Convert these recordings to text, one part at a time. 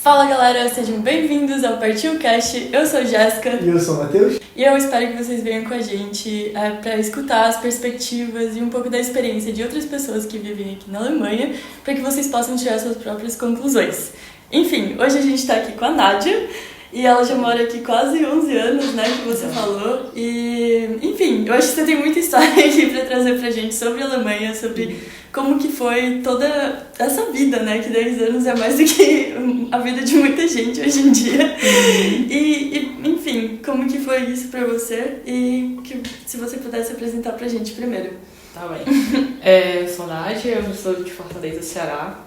Fala galera, sejam bem-vindos ao Partiu Cast. Eu sou Jéssica. E eu sou o Matheus. E eu espero que vocês venham com a gente para escutar as perspectivas e um pouco da experiência de outras pessoas que vivem aqui na Alemanha, para que vocês possam tirar suas próprias conclusões. Enfim, hoje a gente está aqui com a Nádia. E ela já mora aqui quase 11 anos, né, que você falou. E, enfim, eu acho que você tem muita história aqui pra trazer pra gente sobre a Alemanha, sobre como que foi toda essa vida, né, que 10 anos é mais do que a vida de muita gente hoje em dia. Enfim, como que foi isso pra você e se você pudesse apresentar pra gente primeiro. Tá bem. Eu sou Nádia, eu sou de Fortaleza, Ceará.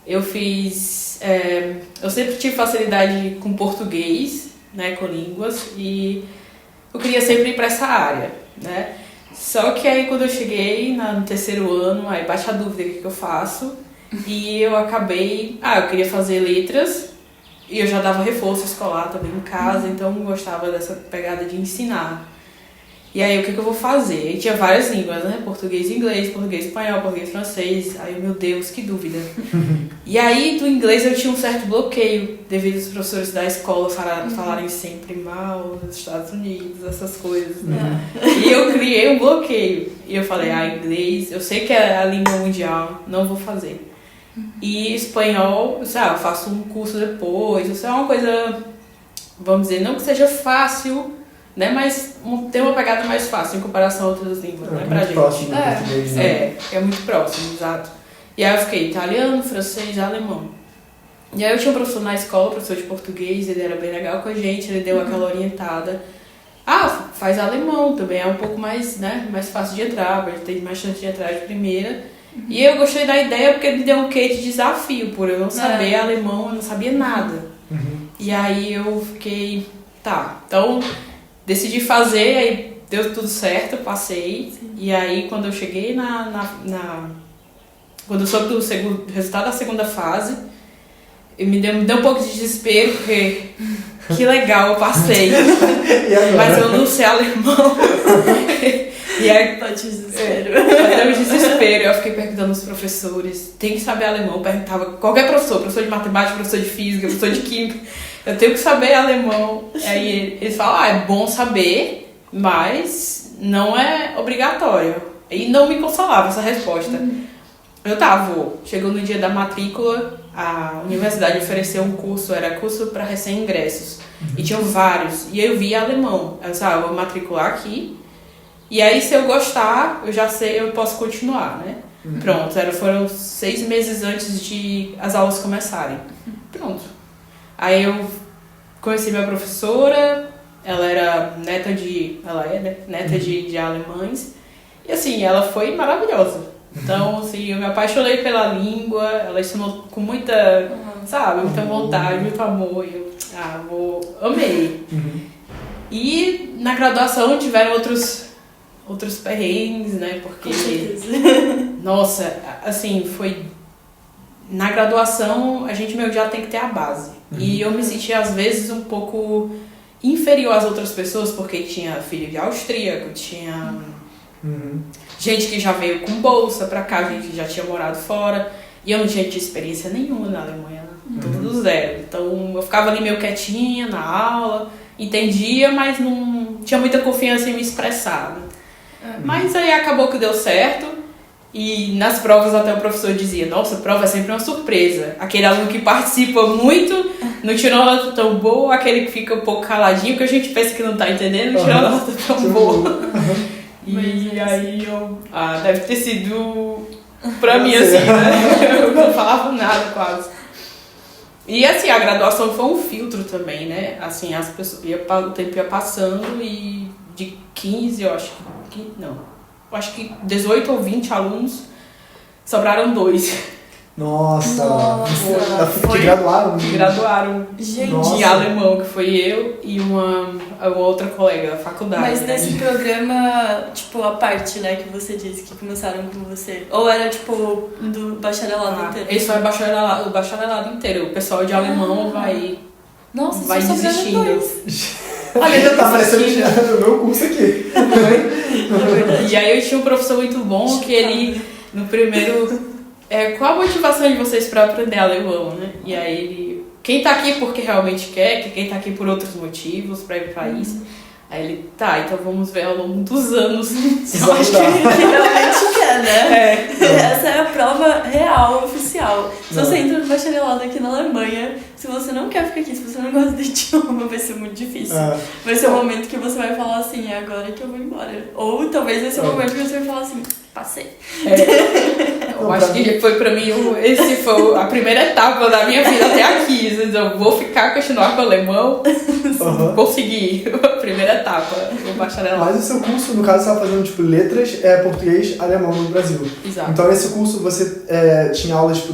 Eu sempre tive facilidade com português, né, com línguas, e eu queria sempre ir para essa área, né? Só que aí quando eu cheguei no terceiro ano, aí bate a dúvida do que eu faço, e eu acabei, eu queria fazer letras, e eu já dava reforço escolar também em casa, então eu gostava dessa pegada de ensinar. E aí, o que eu vou fazer? E tinha várias línguas, né? Português e inglês, português e espanhol, português e francês. Aí, meu Deus, que dúvida. E aí, do inglês eu tinha um certo bloqueio, devido aos professores da escola falarem sempre mal dos Estados Unidos, essas coisas, né? E eu criei um bloqueio. E eu falei, inglês, eu sei que é a língua mundial, não vou fazer. E espanhol, eu faço um curso depois, isso é uma coisa, vamos dizer, não que seja fácil, né, mas tem uma pegada mais fácil em comparação a outras línguas, né, pra gente. Próximo do português, né? É muito próximo, exato. E aí eu fiquei italiano, francês, alemão. E aí eu tinha um professor na escola, professor de português, ele era bem legal com a gente, ele deu aquela orientada. Faz alemão também, é um pouco mais, né, mais fácil de entrar, ele tem mais chance de entrar de primeira. E eu gostei da ideia porque ele me deu um quê de desafio, por eu não saber alemão, eu não sabia nada. E aí eu fiquei, então decidi fazer, aí deu tudo certo, eu passei. Sim. E aí quando eu cheguei quando eu soube do resultado da segunda fase, me deu um pouco de desespero, porque que legal, eu passei. Mas eu não sei alemão. E aí Bate desespero. Deu desespero, eu fiquei perguntando aos professores, tem que saber alemão, eu perguntava qualquer professor de matemática, professor de física, professor de química, eu tenho que saber alemão. Aí eles falam, é bom saber, mas não é obrigatório. E não me consolava essa resposta. Chegou no dia da matrícula, a universidade ofereceu um curso, era curso para recém-ingressos, e tinham vários, e eu vi alemão. Eu vou matricular aqui, e aí se eu gostar, eu já sei, eu posso continuar, né? Pronto, foram 6 meses antes de as aulas começarem. Pronto. Aí eu conheci minha professora, ela era neta de alemães, e assim, ela foi maravilhosa. Então, assim, eu me apaixonei pela língua, ela ensinou com muita, muita vontade, muito amor, e eu amei. E na graduação tiveram outros perrengues, né, porque, nossa, assim, foi, na graduação a gente já tem que ter a base, e eu me senti às vezes um pouco inferior às outras pessoas, porque tinha filho de austríaco, tinha gente que já veio com bolsa pra cá, gente que já tinha morado fora, e eu não tinha experiência nenhuma na Alemanha, tudo do zero. Então eu ficava ali meio quietinha na aula, entendia, mas não tinha muita confiança em me expressar, né? Mas aí acabou que deu certo, e nas provas até o professor dizia, nossa, a prova é sempre uma surpresa. Aquele aluno que participa muito, não tirou uma nota tão boa, aquele que fica um pouco caladinho, que a gente pensa que não tá entendendo, não tirou uma nota tão boa. E aí deve ter sido pra mim assim, né? Eu não falava nada quase. E assim, a graduação foi um filtro também, né? Assim, as pessoas, o tempo ia passando e de 15, eu acho que 18 ou 20 alunos, sobraram 2. Nossa. Foi... Que graduaram? Graduaram. Gente. De alemão, que foi eu e uma outra colega da faculdade. Mas nesse programa, tipo, a parte, né, que você disse que começaram com você? Ou era, tipo, do bacharelado inteiro? Esse foi o bacharelado inteiro. O pessoal de alemão vai desistindo. Olha, ainda tá aparecendo o meu curso aqui. E aí eu tinha um professor muito bom que ele, no primeiro... qual a motivação de vocês para aprender alemão, né? E aí ele quem tá aqui porque realmente quer, quem tá aqui por outros motivos pra ir pra isso. Aí ele, tá, então vamos ver ao longo dos anos se eu acho que realmente quer, né? é. Essa é a prova real, oficial. Se você entra no bacharelado aqui na Alemanha, se você não quer ficar aqui, se você não gosta de idioma, vai ser muito difícil. Vai ser o momento que você vai falar assim, é agora que eu vou embora. Ou talvez vai ser o momento que você vai falar assim, passei. Eu acho que foi pra mim, esse foi a primeira etapa da minha vida até aqui. Eu vou continuar com o alemão, conseguir a primeira etapa, o bacharelado. Mas o seu curso, no caso, você estava fazendo tipo letras, português, alemão no Brasil. Exato. Então nesse curso você tinha aulas tipo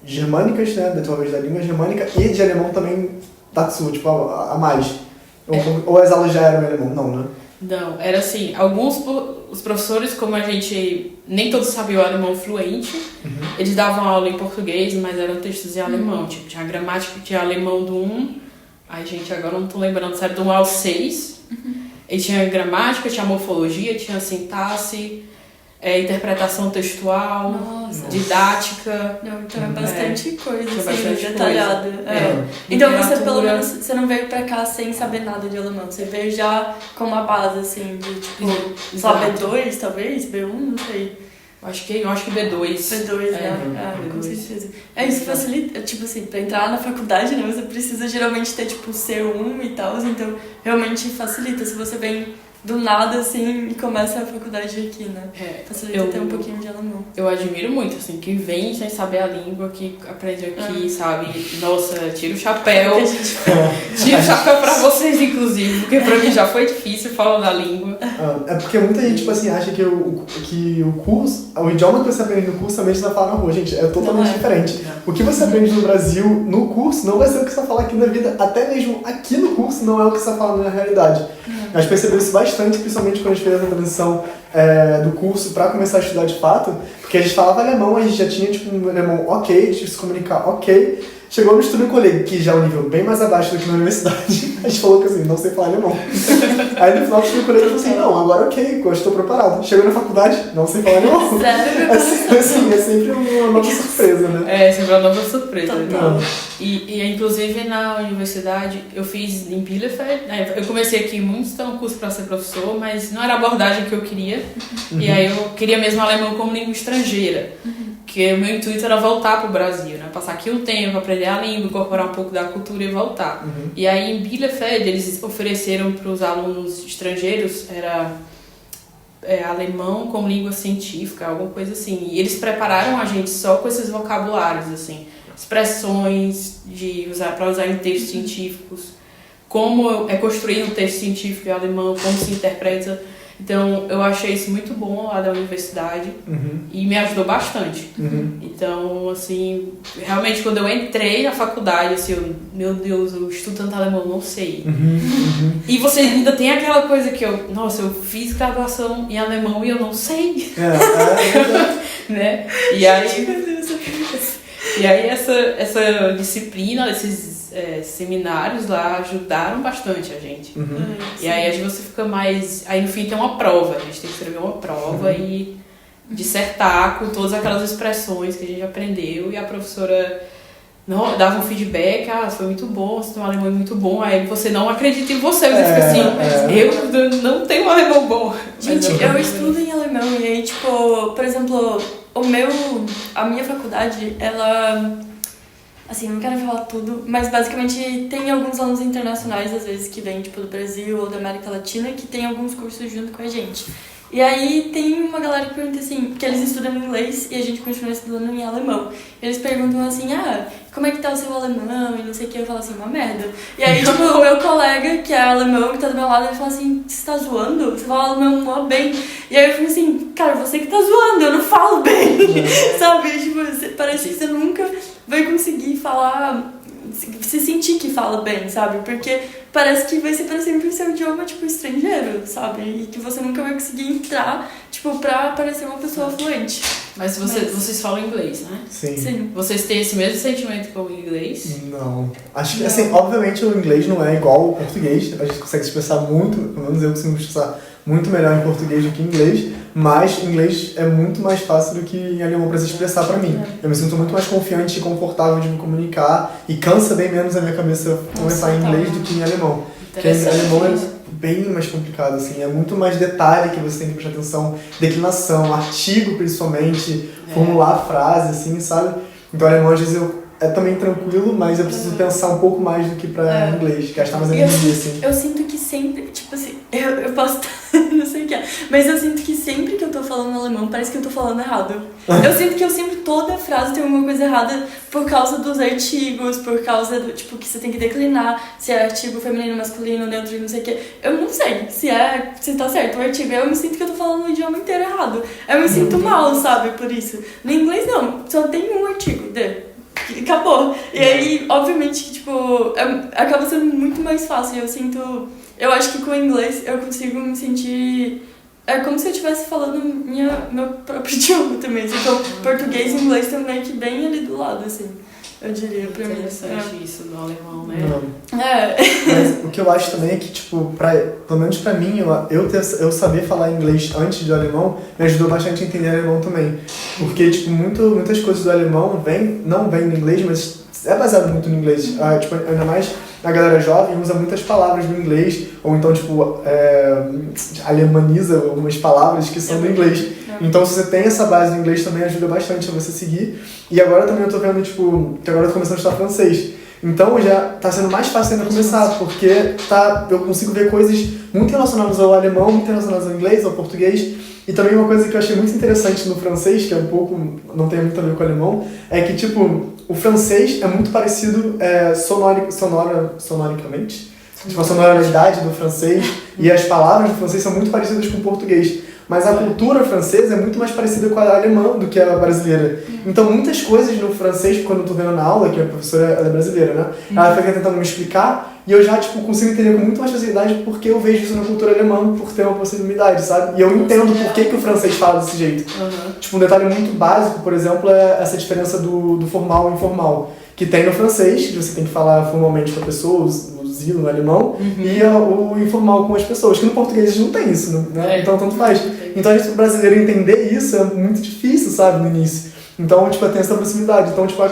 germânicas, né, talvez da língua germânica, e de alemão também Tatsu, tipo a mais. Ou as aulas já eram em alemão? Não, né? Não, era assim, os professores, como a gente nem todos sabiam o alemão fluente, eles davam aula em português, mas eram textos em alemão, tipo, tinha a gramática, tinha alemão do 1, aí gente, agora eu não tô lembrando, sério, do 1 ao 6, e tinha gramática, tinha morfologia, tinha sintaxe, interpretação textual, didática. Não, então é bastante coisa, assim, bastante detalhada. Então você pelo menos você não veio pra cá sem saber nada de alemão, você veio já com uma base assim de tipo, só B2 talvez, B1, não sei. Eu acho que B2. B2, né? Com certeza. Isso facilita, tipo assim, pra entrar na faculdade, né, você precisa geralmente ter tipo C1 e tal, então realmente facilita se você vem do nada, assim, e começa a faculdade aqui, né? Facilita ter um pouquinho de alemão. Eu admiro muito, assim, quem vem sem saber a língua, que aprende aqui, sabe? Nossa, tira o chapéu. Tira o chapéu pra vocês, inclusive, porque pra mim já foi difícil falar da língua. É porque muita gente, tipo assim, acha que o curso, o idioma que você aprende no curso também você vai falar na rua. Gente, é totalmente diferente. O que você aprende no Brasil, no curso, não vai ser o que você vai falar aqui na vida. Até mesmo aqui no curso não é o que você vai falar na realidade. Nós percebemos isso bastante, principalmente quando a gente fez a transição do curso para começar a estudar de fato, porque a gente falava alemão, a gente já tinha tipo um alemão ok, tinha que se comunicar ok. Chegou no estudo colega, que já é um nível bem mais abaixo do que na universidade, a gente falou que assim, não sei falar alemão. Aí no final do estudo colega falou assim, não, agora ok, eu estou preparado. Chegou na faculdade, não sei falar alemão. Assim, é sempre uma nova surpresa, né? É sempre uma nova surpresa. E inclusive na universidade, eu fiz em Bielefeld, né? Eu comecei aqui em Münster, um curso para ser professor, mas não era a abordagem que eu queria. E aí eu queria mesmo alemão como língua estrangeira. Porque o meu intuito era voltar para o Brasil, né? Passar aqui um tempo, aprender a língua, incorporar um pouco da cultura e voltar. E aí em Bielefeld eles ofereceram para os alunos estrangeiros, era alemão como língua científica, alguma coisa assim. E eles prepararam a gente só com esses vocabulários, assim, expressões para usar em textos científicos, como é construído um texto científico em alemão, como se interpreta. Então, eu achei isso muito bom lá da universidade e me ajudou bastante. Então, assim, realmente quando eu entrei na faculdade, assim, meu Deus, eu estudo tanto alemão, não sei. E você ainda tem aquela coisa que eu fiz graduação em alemão e eu não sei. Né? E aí essa disciplina, esses seminários lá ajudaram bastante a gente. E aí você fica mais... Aí no fim tem uma prova, a gente tem que escrever uma prova e dissertar com todas aquelas expressões que a gente aprendeu, e a professora dava um feedback, foi muito bom, você tem um alemão muito bom, aí você não acredita em você fica assim, eu não tenho um alemão bom. Gente, eu estudo em alemão e aí, tipo, por exemplo, a minha faculdade, ela... Assim, não quero falar tudo, mas basicamente tem alguns alunos internacionais, às vezes, que vêm, tipo, do Brasil ou da América Latina, que tem alguns cursos junto com a gente. E aí tem uma galera que pergunta assim, porque eles estudam em inglês e a gente continua estudando em alemão. Eles perguntam assim, como é que tá o seu alemão? E não sei o que, eu falo assim, uma merda. E aí, tipo, o meu colega, que é alemão, que tá do meu lado, ele fala assim, você tá zoando? Você fala alemão mó bem. E aí eu fico assim, cara, você que tá zoando, eu não falo bem. Sabe? Tipo, parece que você nunca vai conseguir falar, se sentir que fala bem, sabe? Porque parece que vai ser pra sempre o seu idioma, tipo, estrangeiro, sabe? E que você nunca vai conseguir entrar, tipo, pra parecer uma pessoa fluente. Mas vocês falam inglês, né? Sim. Vocês têm esse mesmo sentimento com o inglês? Não. Acho que, assim, obviamente o inglês não é igual ao português. A gente consegue expressar muito, pelo menos eu consigo expressar muito melhor em português do que em inglês. mas inglês é muito mais fácil do que em alemão para se expressar para mim. Eu me sinto muito mais confiante e confortável de me comunicar e cansa bem menos a minha cabeça conversar em inglês do que em alemão. Porque em alemão é bem mais complicado, assim, é muito mais detalhe que você tem que prestar atenção, declinação, artigo principalmente, formular frase, assim, sabe? Então alemão às vezes é também tranquilo, mas eu preciso pensar um pouco mais do que pra inglês, gastar mais energia, assim. Eu sinto que sempre, tipo assim, eu posso não sei o que é, mas eu sinto que sempre que eu tô falando alemão, parece que eu tô falando errado. Eu sinto que eu sempre, toda frase tem alguma coisa errada por causa dos artigos, por causa do, tipo, que você tem que declinar, se é artigo feminino, masculino, neutro, não sei o que. Eu não sei se tá certo o artigo, eu me sinto que eu tô falando o idioma inteiro errado. Eu me sinto mal, sabe, por isso. No inglês não, só tem um artigo, acabou. E aí, obviamente, que, tipo, acaba sendo muito mais fácil. Eu acho que com o inglês eu consigo me sentir... É como se eu estivesse falando meu próprio idioma também. Então, português e inglês estão meio que bem ali do lado, assim. Eu diria pra mim. Interessante isso do alemão, né? Mas o que eu acho também é que, tipo, pelo menos pra mim, eu saber falar inglês antes do alemão me ajudou bastante a entender alemão também. Porque, tipo, muitas coisas do alemão não vêm no inglês, mas é baseado muito no inglês. Tipo, ainda mais a galera jovem usa muitas palavras do inglês, ou então, tipo, alemaniza algumas palavras que são do inglês. Então, se você tem essa base do inglês, também ajuda bastante a você seguir. E agora também eu tô vendo, tipo, que agora eu tô começando a estudar francês. Então, já tá sendo mais fácil ainda começar, porque eu consigo ver coisas muito relacionadas ao alemão, muito relacionadas ao inglês, ao português. E também uma coisa que eu achei muito interessante no francês, que é um pouco, não tem muito a ver com o alemão, é que, tipo, o francês é muito parecido sonoricamente. Tipo, a sonoridade do francês e as palavras do francês são muito parecidas com o português. Mas a cultura francesa é muito mais parecida com a alemã do que a brasileira. Então, muitas coisas no francês, quando eu tô vendo na aula, que a professora é brasileira, né? Ela fica tentando me explicar e eu já, tipo, consigo entender com muito mais facilidade porque eu vejo isso na cultura alemã por ter uma possibilidade, sabe? E eu entendo por que o francês fala desse jeito. Tipo, um detalhe muito básico, por exemplo, é essa diferença do formal e informal. Que tem no francês, que você tem que falar formalmente com a pessoa, usar no alemão, e o informal com as pessoas, que no português não tem isso, né? Então tanto faz. Então a gente, brasileiro, entender isso é muito difícil, sabe, no início. Então, tipo, tem essa proximidade. Então, tipo,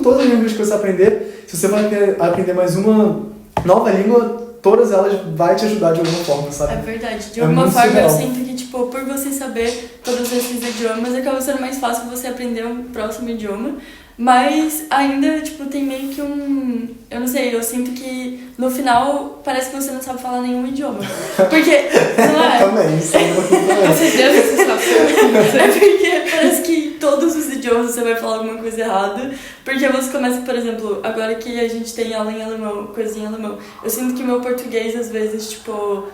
todas as línguas que você aprender, se você vai aprender mais uma nova língua, todas elas vai te ajudar de alguma forma, sabe? É verdade. De alguma forma, eu sinto que, tipo, por você saber todos esses idiomas, acaba sendo mais fácil você aprender um próximo idioma. Mas ainda, tipo, tem meio que eu não sei, eu sinto que no final parece que você não sabe falar nenhum idioma. Porque, não é? Também, isso é um pouquinho também. É porque parece que todos os idiomas você vai falar alguma coisa errada. Porque você começa, por exemplo, agora que a gente tem aula em alemão, coisinha em alemão, eu sinto que meu português, às vezes, tipo...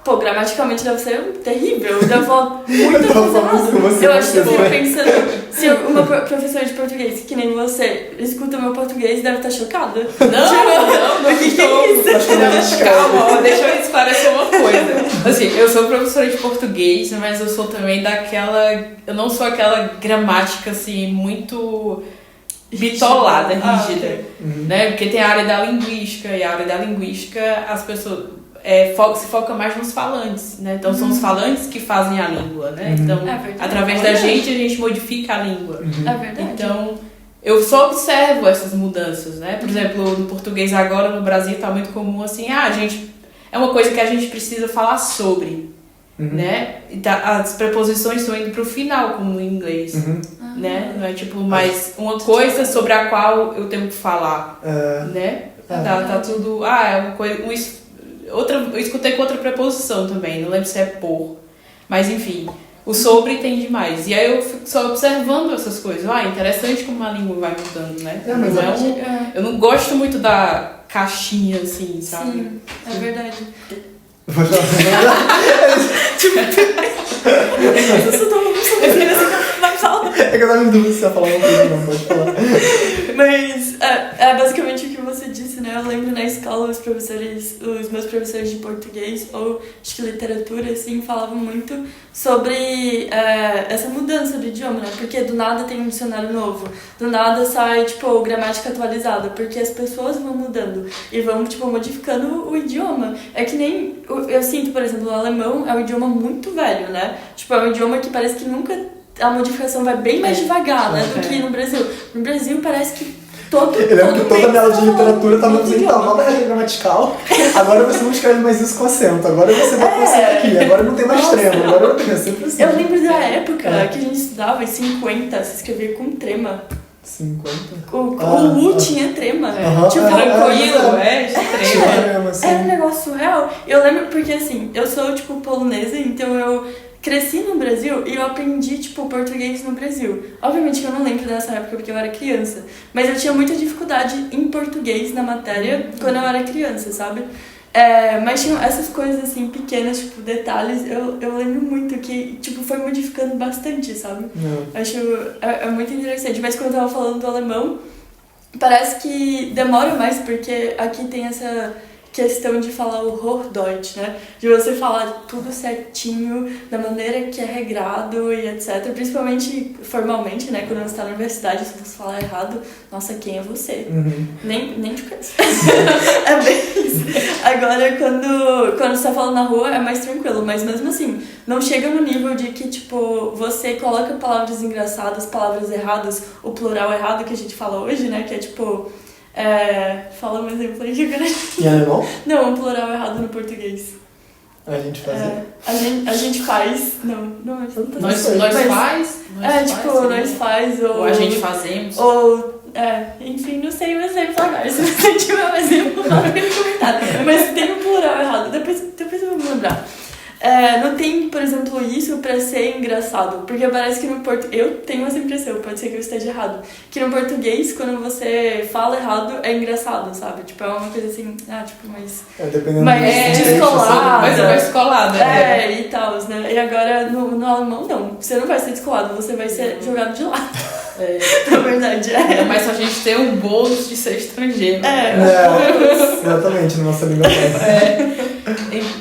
Pô, gramaticalmente deve ser terrível, deve falar muita coisa errada. Eu acho que eu fico pensando, se uma professora de português, que nem você, escuta meu português, deve estar chocada. Não estou. Calma, deixa eu esclarecer uma coisa. Assim, eu sou professora de português, mas eu sou também eu não sou aquela gramática, assim, muito... bitolada, rígida, né? Porque tem a área da linguística, e a área da linguística, as pessoas... se foca mais nos falantes, né? Então são os falantes que fazem a língua, né? Então, através da gente, a gente modifica a língua. É verdade. Então, eu só observo essas mudanças, né? Por exemplo, no português agora, no Brasil, tá muito comum assim, é uma coisa que a gente precisa falar sobre, né? As preposições estão indo pro final, como no inglês, né? Não é tipo mais uma coisa sobre a qual eu tenho que falar, né? Tá tudo... é uma coisa... eu escutei com outra preposição também, não lembro se é por. Mas enfim, o sobre tem demais. E aí eu fico só observando essas coisas. Interessante como a língua vai mudando, né? Eu não gosto muito da caixinha, assim, sabe? Sim, é verdade. É que eu tava em dúvida se você ia falar uma coisa, não pode falar. Mas é basicamente o que você disse, né? eu lembro na escola os meus professores de português ou acho que literatura, assim, falavam muito sobre essa mudança do idioma, né? Porque do nada tem um dicionário novo, do nada sai, tipo, gramática atualizada, porque as pessoas vão mudando e vão, tipo, modificando o idioma. É que nem, eu sinto, por exemplo, o alemão é um idioma muito velho, né? Tipo, é um idioma que parece que nunca a modificação vai bem mais devagar, né, do que no Brasil. No Brasil parece que eu lembro que toda minha aula de literatura tava dizendo, então, nova regra gramatical, agora você não escreve mais isso com acento, agora você bota o acento aqui, agora não tem mais trema, agora não tem, sempre assim. Eu lembro da época que a gente estudava em 50, se escrevia com trema. 50? O U tinha trema. Tipo, tranquilo, trema. Era um negócio real. Eu lembro porque, assim, eu sou, tipo, polonesa, então eu cresci no Brasil e eu aprendi, tipo, português no Brasil. Obviamente que eu não lembro dessa época porque eu era criança, mas eu tinha muita dificuldade em português na matéria quando eu era criança, sabe? Mas tinham essas coisas, assim, pequenas, tipo, detalhes, eu lembro muito que, tipo, foi modificando bastante, sabe? Acho muito interessante. Mas quando eu tava falando do alemão, parece que demora mais, porque aqui tem essa questão de falar o Hochdeutsch, né? De você falar tudo certinho, da maneira que é regrado e etc. Principalmente formalmente, né? Quando você está na universidade, se você falar errado, nossa, quem é você? Nem te conheço. É bem isso. Agora, quando você tá falando na rua, é mais tranquilo, mas mesmo assim, não chega no nível de que, tipo, você coloca palavras engraçadas, palavras erradas, o plural errado que a gente fala hoje, né? Que é tipo... fala um exemplo aí que eu quero... Em alemão? Não, um plural errado no português. A gente faz. A gente faz. Não é tanto. Nós faz? Nós faz, ou a gente fazemos. Ou. Enfim, não sei o exemplo agora. Se você tiver um exemplo, fala no comentário. Mas tem um plural errado. Depois eu vou me lembrar. Não tem, por exemplo, isso pra ser engraçado, porque parece que no português, eu tenho essa impressão, pode ser que eu esteja errado, que no português, quando você fala errado, é engraçado, sabe? Tipo, é uma coisa assim, mais descolada. Mais descolada. E tal, né? E agora, no alemão, não. Você não vai ser descolado, você vai ser jogado de lado. Na verdade, Mas se a gente tem um bônus de ser estrangeiro. Exatamente, na nossa língua.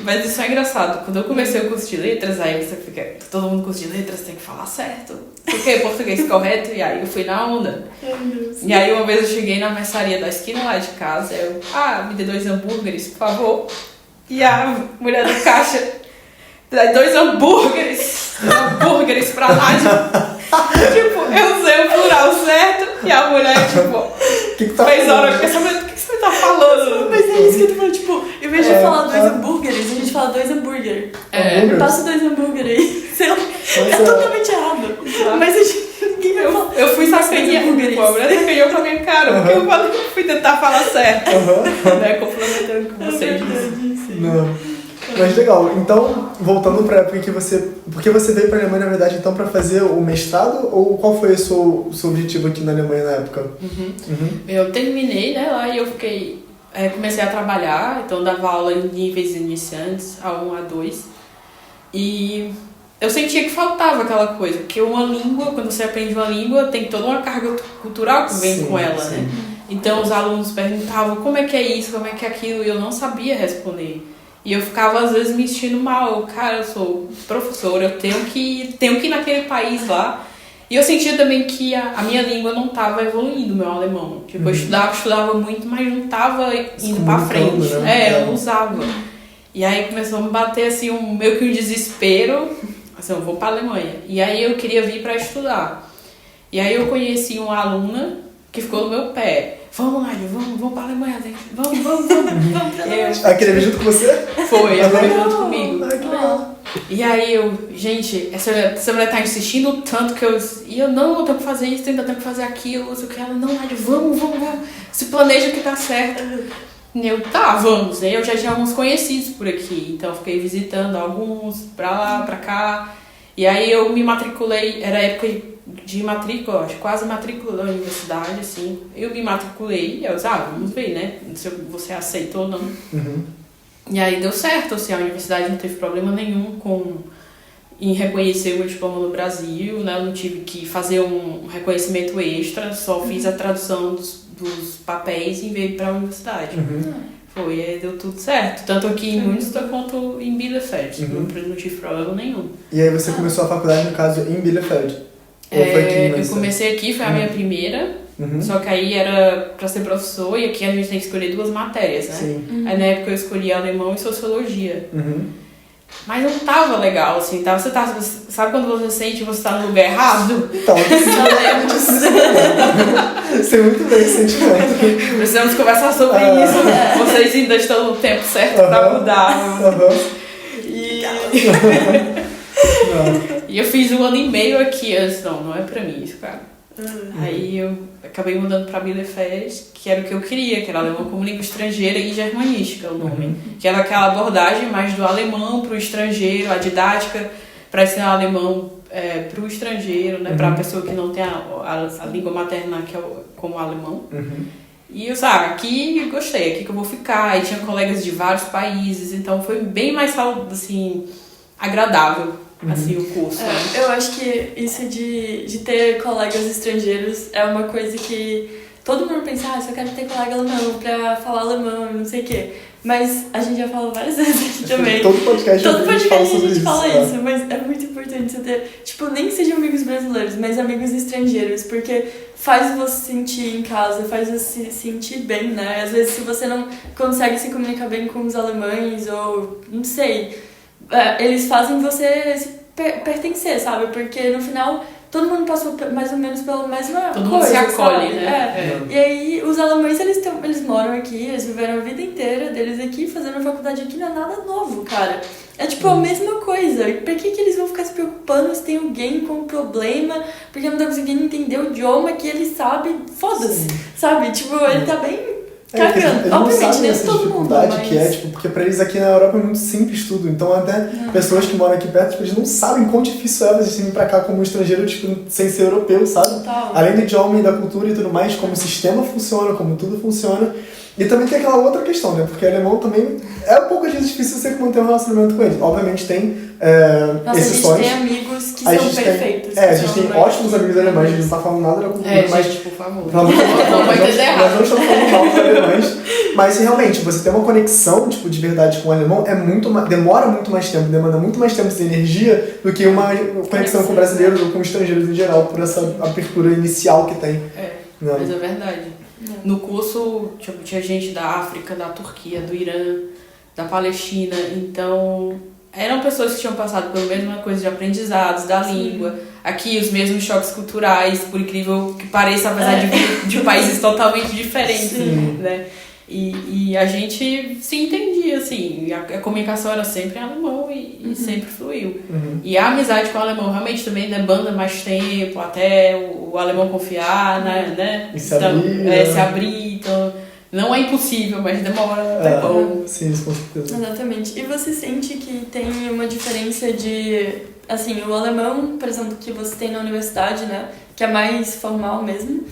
Mas isso é engraçado. Quando eu comecei o curso de letras, aí você fica... Todo mundo curso de letras tem que falar certo. Porque português correto, e aí eu fui na onda. E aí uma vez eu cheguei na mercearia da esquina lá de casa, eu... me dê 2 hambúrgueres, por favor. E a mulher do caixa... 2 hambúrgueres pra lá. Tipo, eu usei o plural certo e a mulher, tipo, tá 3 horas, eu fiquei sabendo o que você tá falando. Mas é isso que eu tô falando, tipo, em vez de falar 2 hambúrgueres, a gente fala 2 hambúrguer. Me passa 2 hambúrguer aí. Sei lá, é totalmente errado. Mas a gente, ninguém vai falar. Eu fui sacanear, a mulher sacaneou pra minha cara, porque eu falei que eu fui tentar falar certo. Né, complementando com vocês. Não. Mas legal, então, voltando pra época que você... Porque você veio pra Alemanha, na verdade, então, pra fazer o mestrado? Ou qual foi o seu objetivo aqui na Alemanha na época? Eu terminei, né, lá e eu fiquei... comecei a trabalhar, então dava aula em níveis iniciantes, A1, A2. E eu sentia que faltava aquela coisa, porque uma língua, quando você aprende uma língua, tem toda uma carga cultural que vem com ela, né? Então os alunos perguntavam como é que é isso, como é que é aquilo, e eu não sabia responder. E eu ficava, às vezes, me sentindo mal. Cara, eu sou professora, eu tenho que ir naquele país lá. E eu sentia também que a minha língua não estava evoluindo, meu alemão. Tipo, eu estudava muito, mas não estava indo pra frente. Né? Eu não usava. E aí começou a me bater, assim, meio que um desespero. Assim, eu vou pra Alemanha. E aí eu queria vir pra estudar. E aí eu conheci uma aluna que ficou no meu pé. Vamos, Nádia, vamos pra Alemanha, gente. Vamos pra Alemanha. Ela queria vir junto com você? Foi, ela veio junto comigo. Ai, que legal. E aí gente, essa mulher tá insistindo tanto que eu não tenho que fazer isso, ainda tenho que fazer aquilo, não sei o que. Ela, não, Nádia, vamos. Se planeja que tá certo. E eu, vamos. Aí eu já tinha alguns conhecidos por aqui, então eu fiquei visitando alguns, pra lá, pra cá. E aí eu me matriculei, era época de matrícula, acho, quase matrícula da universidade, assim. Eu me matriculei, eu vamos ver, né, se você aceita ou não. E aí deu certo, assim, a universidade não teve problema nenhum em reconhecer o meu diploma no Brasil, né? Eu não tive que fazer um reconhecimento extra, só fiz a tradução dos papéis e veio para a universidade. Foi, aí deu tudo certo. Tanto aqui em Münster quanto em Bielefeld. Não tive problema nenhum. E aí você começou a faculdade, no caso, em Bielefeld? Ou foi aqui em Münster? Eu comecei aqui, foi a minha primeira. Só que aí era pra ser professor e aqui a gente tem que escolher 2 matérias, né? Sim. Aí na época eu escolhi alemão e sociologia. Mas não tava legal, assim, tava, sabe quando você sente que você tá no lugar errado? Então, sei muito bem esse sentimento. Precisamos conversar sobre isso. Vocês ainda estão no tempo certo pra mudar. E eu fiz 1 ano e meio aqui, eu disse, não é pra mim isso, cara. Aí eu acabei mudando pra Bielefeld, que era o que eu queria, que era alemão como língua estrangeira e germanística, o nome. Que era aquela abordagem mais do alemão pro estrangeiro, a didática para ensinar alemão pro estrangeiro, né, pra pessoa que não tem a língua materna, que é como o alemão. E eu, aqui eu gostei, aqui que eu vou ficar. E tinha colegas de vários países, então foi bem mais, assim, agradável. Assim, o curso. Eu acho que isso de ter colegas estrangeiros é uma coisa que todo mundo pensa, só quero ter colega alemão pra falar alemão, não sei o quê. Mas a gente já falou várias vezes aqui também. Todo podcast a gente fala isso, mas é muito importante você ter, nem que sejam amigos brasileiros, mas amigos estrangeiros, porque faz você sentir em casa, faz você se sentir bem, né? Às vezes, se você não consegue se comunicar bem com os alemães, ou não sei, eles fazem você se pertencer, sabe? Porque no final todo mundo passou mais ou menos pela mesma coisa. Todo mundo se acolhe, sabe? né? E aí os alemães eles moram aqui, eles viveram a vida inteira deles aqui, fazendo faculdade aqui, não é nada novo, cara. É a mesma coisa. Por que eles vão ficar se preocupando se tem alguém com problema, porque não tá conseguindo entender o idioma que ele sabe? Foda-se, sabe? Ele tá bem cagando. Obviamente, nem todo mundo, mas... que é, porque pra eles aqui na Europa é muito simples tudo. Então até pessoas que moram aqui perto, eles não sabem quão difícil é eles virem pra cá como estrangeiro, sem ser europeu, sabe? Total. Além do idioma e da cultura e tudo mais, como o sistema funciona, como tudo funciona. E também tem aquela outra questão, né? Porque alemão também é um pouco às vezes difícil você manter um relacionamento com eles. Obviamente tem exceções. A gente tem amigos que são perfeitos. A gente tem ótimos amigos alemães, a gente não tá falando nada da cultura, mas... gente, por favor. Não vai entender errado. Nós não estamos falando mal dos alemães, mas realmente, você ter uma conexão, de verdade com o alemão demora muito mais tempo, demanda muito mais tempo de energia do que uma conexão com brasileiros ou com estrangeiros em geral, por essa abertura inicial que tem. Mas é verdade. No curso tinha gente da África, da Turquia, do Irã, da Palestina, então eram pessoas que tinham passado pela mesma coisa de aprendizados, da língua, aqui os mesmos choques culturais, por incrível que pareça, apesar de vir de países totalmente diferentes, né? E a gente se entendia, assim, a comunicação era sempre em alemão e sempre fluiu. E a amizade com o alemão realmente também demanda mais tempo, até o alemão confiar, né? E se abrir, então não é impossível, mas demora bom. Sim, com certeza. Exatamente. E você sente que tem uma diferença de, assim, o alemão, por exemplo, que você tem na universidade, né, que é mais formal mesmo,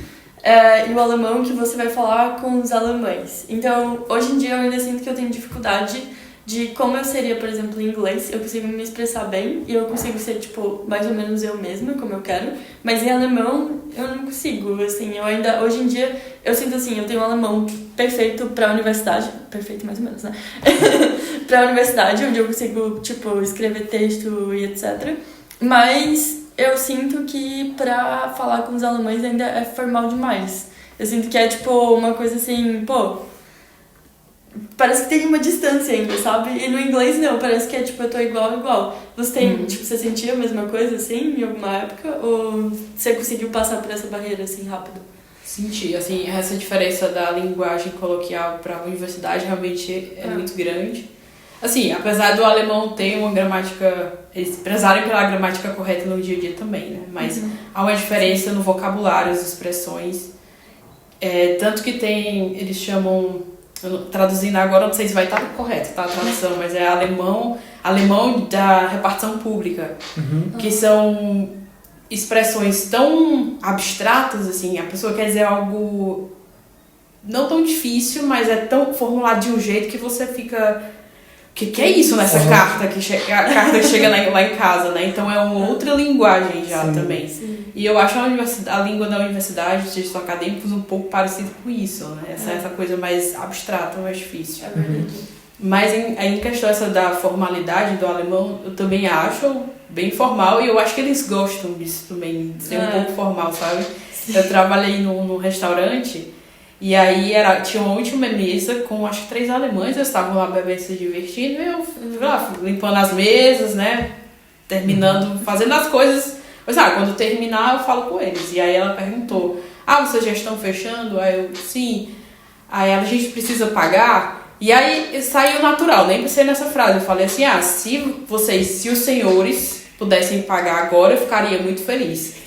e o alemão que você vai falar com os alemães. Então, hoje em dia eu ainda sinto que eu tenho dificuldade de como eu seria, por exemplo, em inglês. Eu consigo me expressar bem e eu consigo ser, mais ou menos eu mesma, como eu quero. Mas em alemão, eu não consigo, assim, hoje em dia, eu sinto assim, eu tenho um alemão perfeito pra universidade, perfeito mais ou menos, né? Pra universidade, onde eu consigo, escrever texto e etc. Mas eu sinto que pra falar com os alemães ainda é formal demais. Eu sinto que é, uma coisa assim, parece que tem uma distância ainda, sabe? E no inglês não, parece que é eu tô igual. Você tem, você sentia a mesma coisa, assim, em alguma época? Ou você conseguiu passar por essa barreira, assim, rápido? Senti, assim, essa diferença da linguagem coloquial para a universidade realmente é muito grande. Assim, apesar do alemão ter uma gramática, eles prezarem pela gramática correta no dia a dia também, né? Mas há uma diferença no vocabulário, as expressões. Tanto que eles chamam, traduzindo agora, não sei se vai estar correto, tá, a tradução, mas é alemão da repartição pública, que são expressões tão abstratas, assim, a pessoa quer dizer algo não tão difícil, mas é tão formulado de um jeito que você fica... que é isso nessa carta que a carta que chega lá em casa, né? Então é uma outra linguagem já também. Sim. E eu acho a língua da universidade, os textos acadêmicos, um pouco parecido com isso, né? Essa coisa mais abstrata, mais difícil. É verdade. Mas em questão essa da formalidade do alemão, eu também acho bem formal e eu acho que eles gostam disso também, de ser um pouco formal, sabe? Sim. Eu trabalhei num restaurante e aí tinha uma última mesa com acho que 3 alemães, eles estavam lá bebendo, se divertindo, e eu limpando as mesas, né? Terminando, fazendo as coisas. Mas quando terminar eu falo com eles. E aí ela perguntou, vocês já estão fechando? Aí eu, sim. Aí a gente precisa pagar? E aí saiu natural, nem pensei nessa frase. Eu falei assim, se os senhores pudessem pagar agora, eu ficaria muito feliz.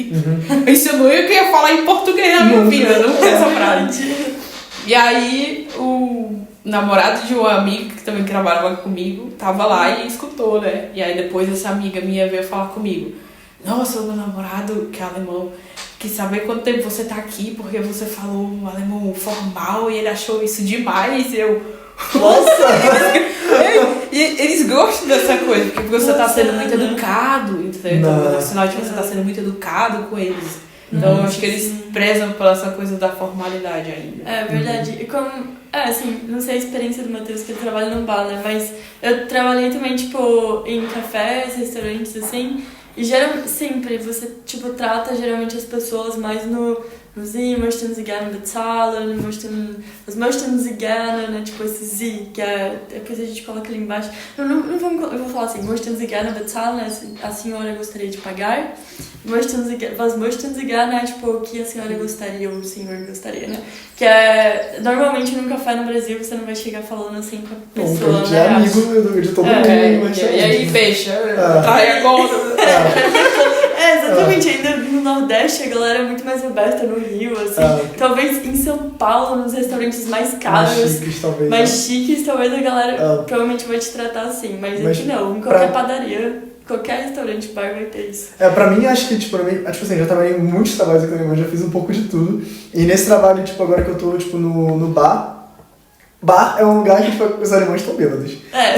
Isso eu não ia falar em português na minha vida, eu não tenho essa frase. E aí o namorado de uma amiga que também trabalhava comigo tava lá e escutou, né? E aí depois essa amiga minha veio falar comigo. Nossa, o meu namorado, que é alemão, quis saber quanto tempo você tá aqui, porque você falou um alemão formal e ele achou isso demais. E eu... Nossa! E eles gostam dessa coisa, porque você tá sendo muito educado, entendeu? Então, no sinal de que você tá sendo muito educado com eles. Então, eu acho que eles prezam por essa coisa da formalidade ainda. É verdade. E como... assim, não sei a experiência do Matheus, que ele trabalha num bar, né? Mas eu trabalhei também, tipo, em cafés, restaurantes, assim. E sempre você, tipo, trata geralmente as pessoas mais no Sie möchten Sie gerne bezahlen, was möchten Sie gerne, né? Tipo, esse Sie, que depois a gente coloca ali embaixo. Eu vou falar assim, möchten Sie gerne bezahlen, a senhora gostaria de pagar. Was möchten Sie gerne, é tipo, o que a senhora gostaria ou o senhor gostaria, né? Que normalmente num café no Brasil você não vai chegar falando assim com a pessoa, né? É amigo de todo mundo. E aí fecha, trai a conta. Exatamente, ainda no Nordeste a galera é muito mais aberta, no Rio, assim. Talvez em São Paulo, nos restaurantes mais caros, mais chiques, talvez a galera provavelmente vai te tratar assim. Mas aqui não, em qualquer padaria, qualquer restaurante, bar vai ter isso. Pra mim, acho que, tipo, assim, já trabalhei em muitos trabalhos aqui na Alemanha, já fiz um pouco de tudo. E nesse trabalho, tipo, agora que eu tô, tipo, no bar é um lugar que, tipo, os alemães estão bêbados.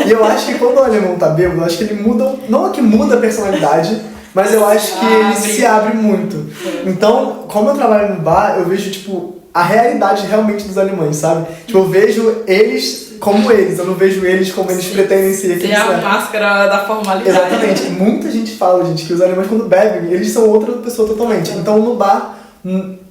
E eu acho que quando o alemão tá bêbado, eu acho que ele muda, não é que muda a personalidade, mas eu acho que ele se abre muito. Então, como eu trabalho no bar, eu vejo, tipo, a realidade realmente dos alemães, sabe? Tipo, eu vejo eles como eles, eu não vejo eles como eles pretendem ser. Tem a máscara da formalidade. Exatamente. Muita gente fala, gente, que os alemães quando bebem, eles são outra pessoa totalmente. Então, no bar,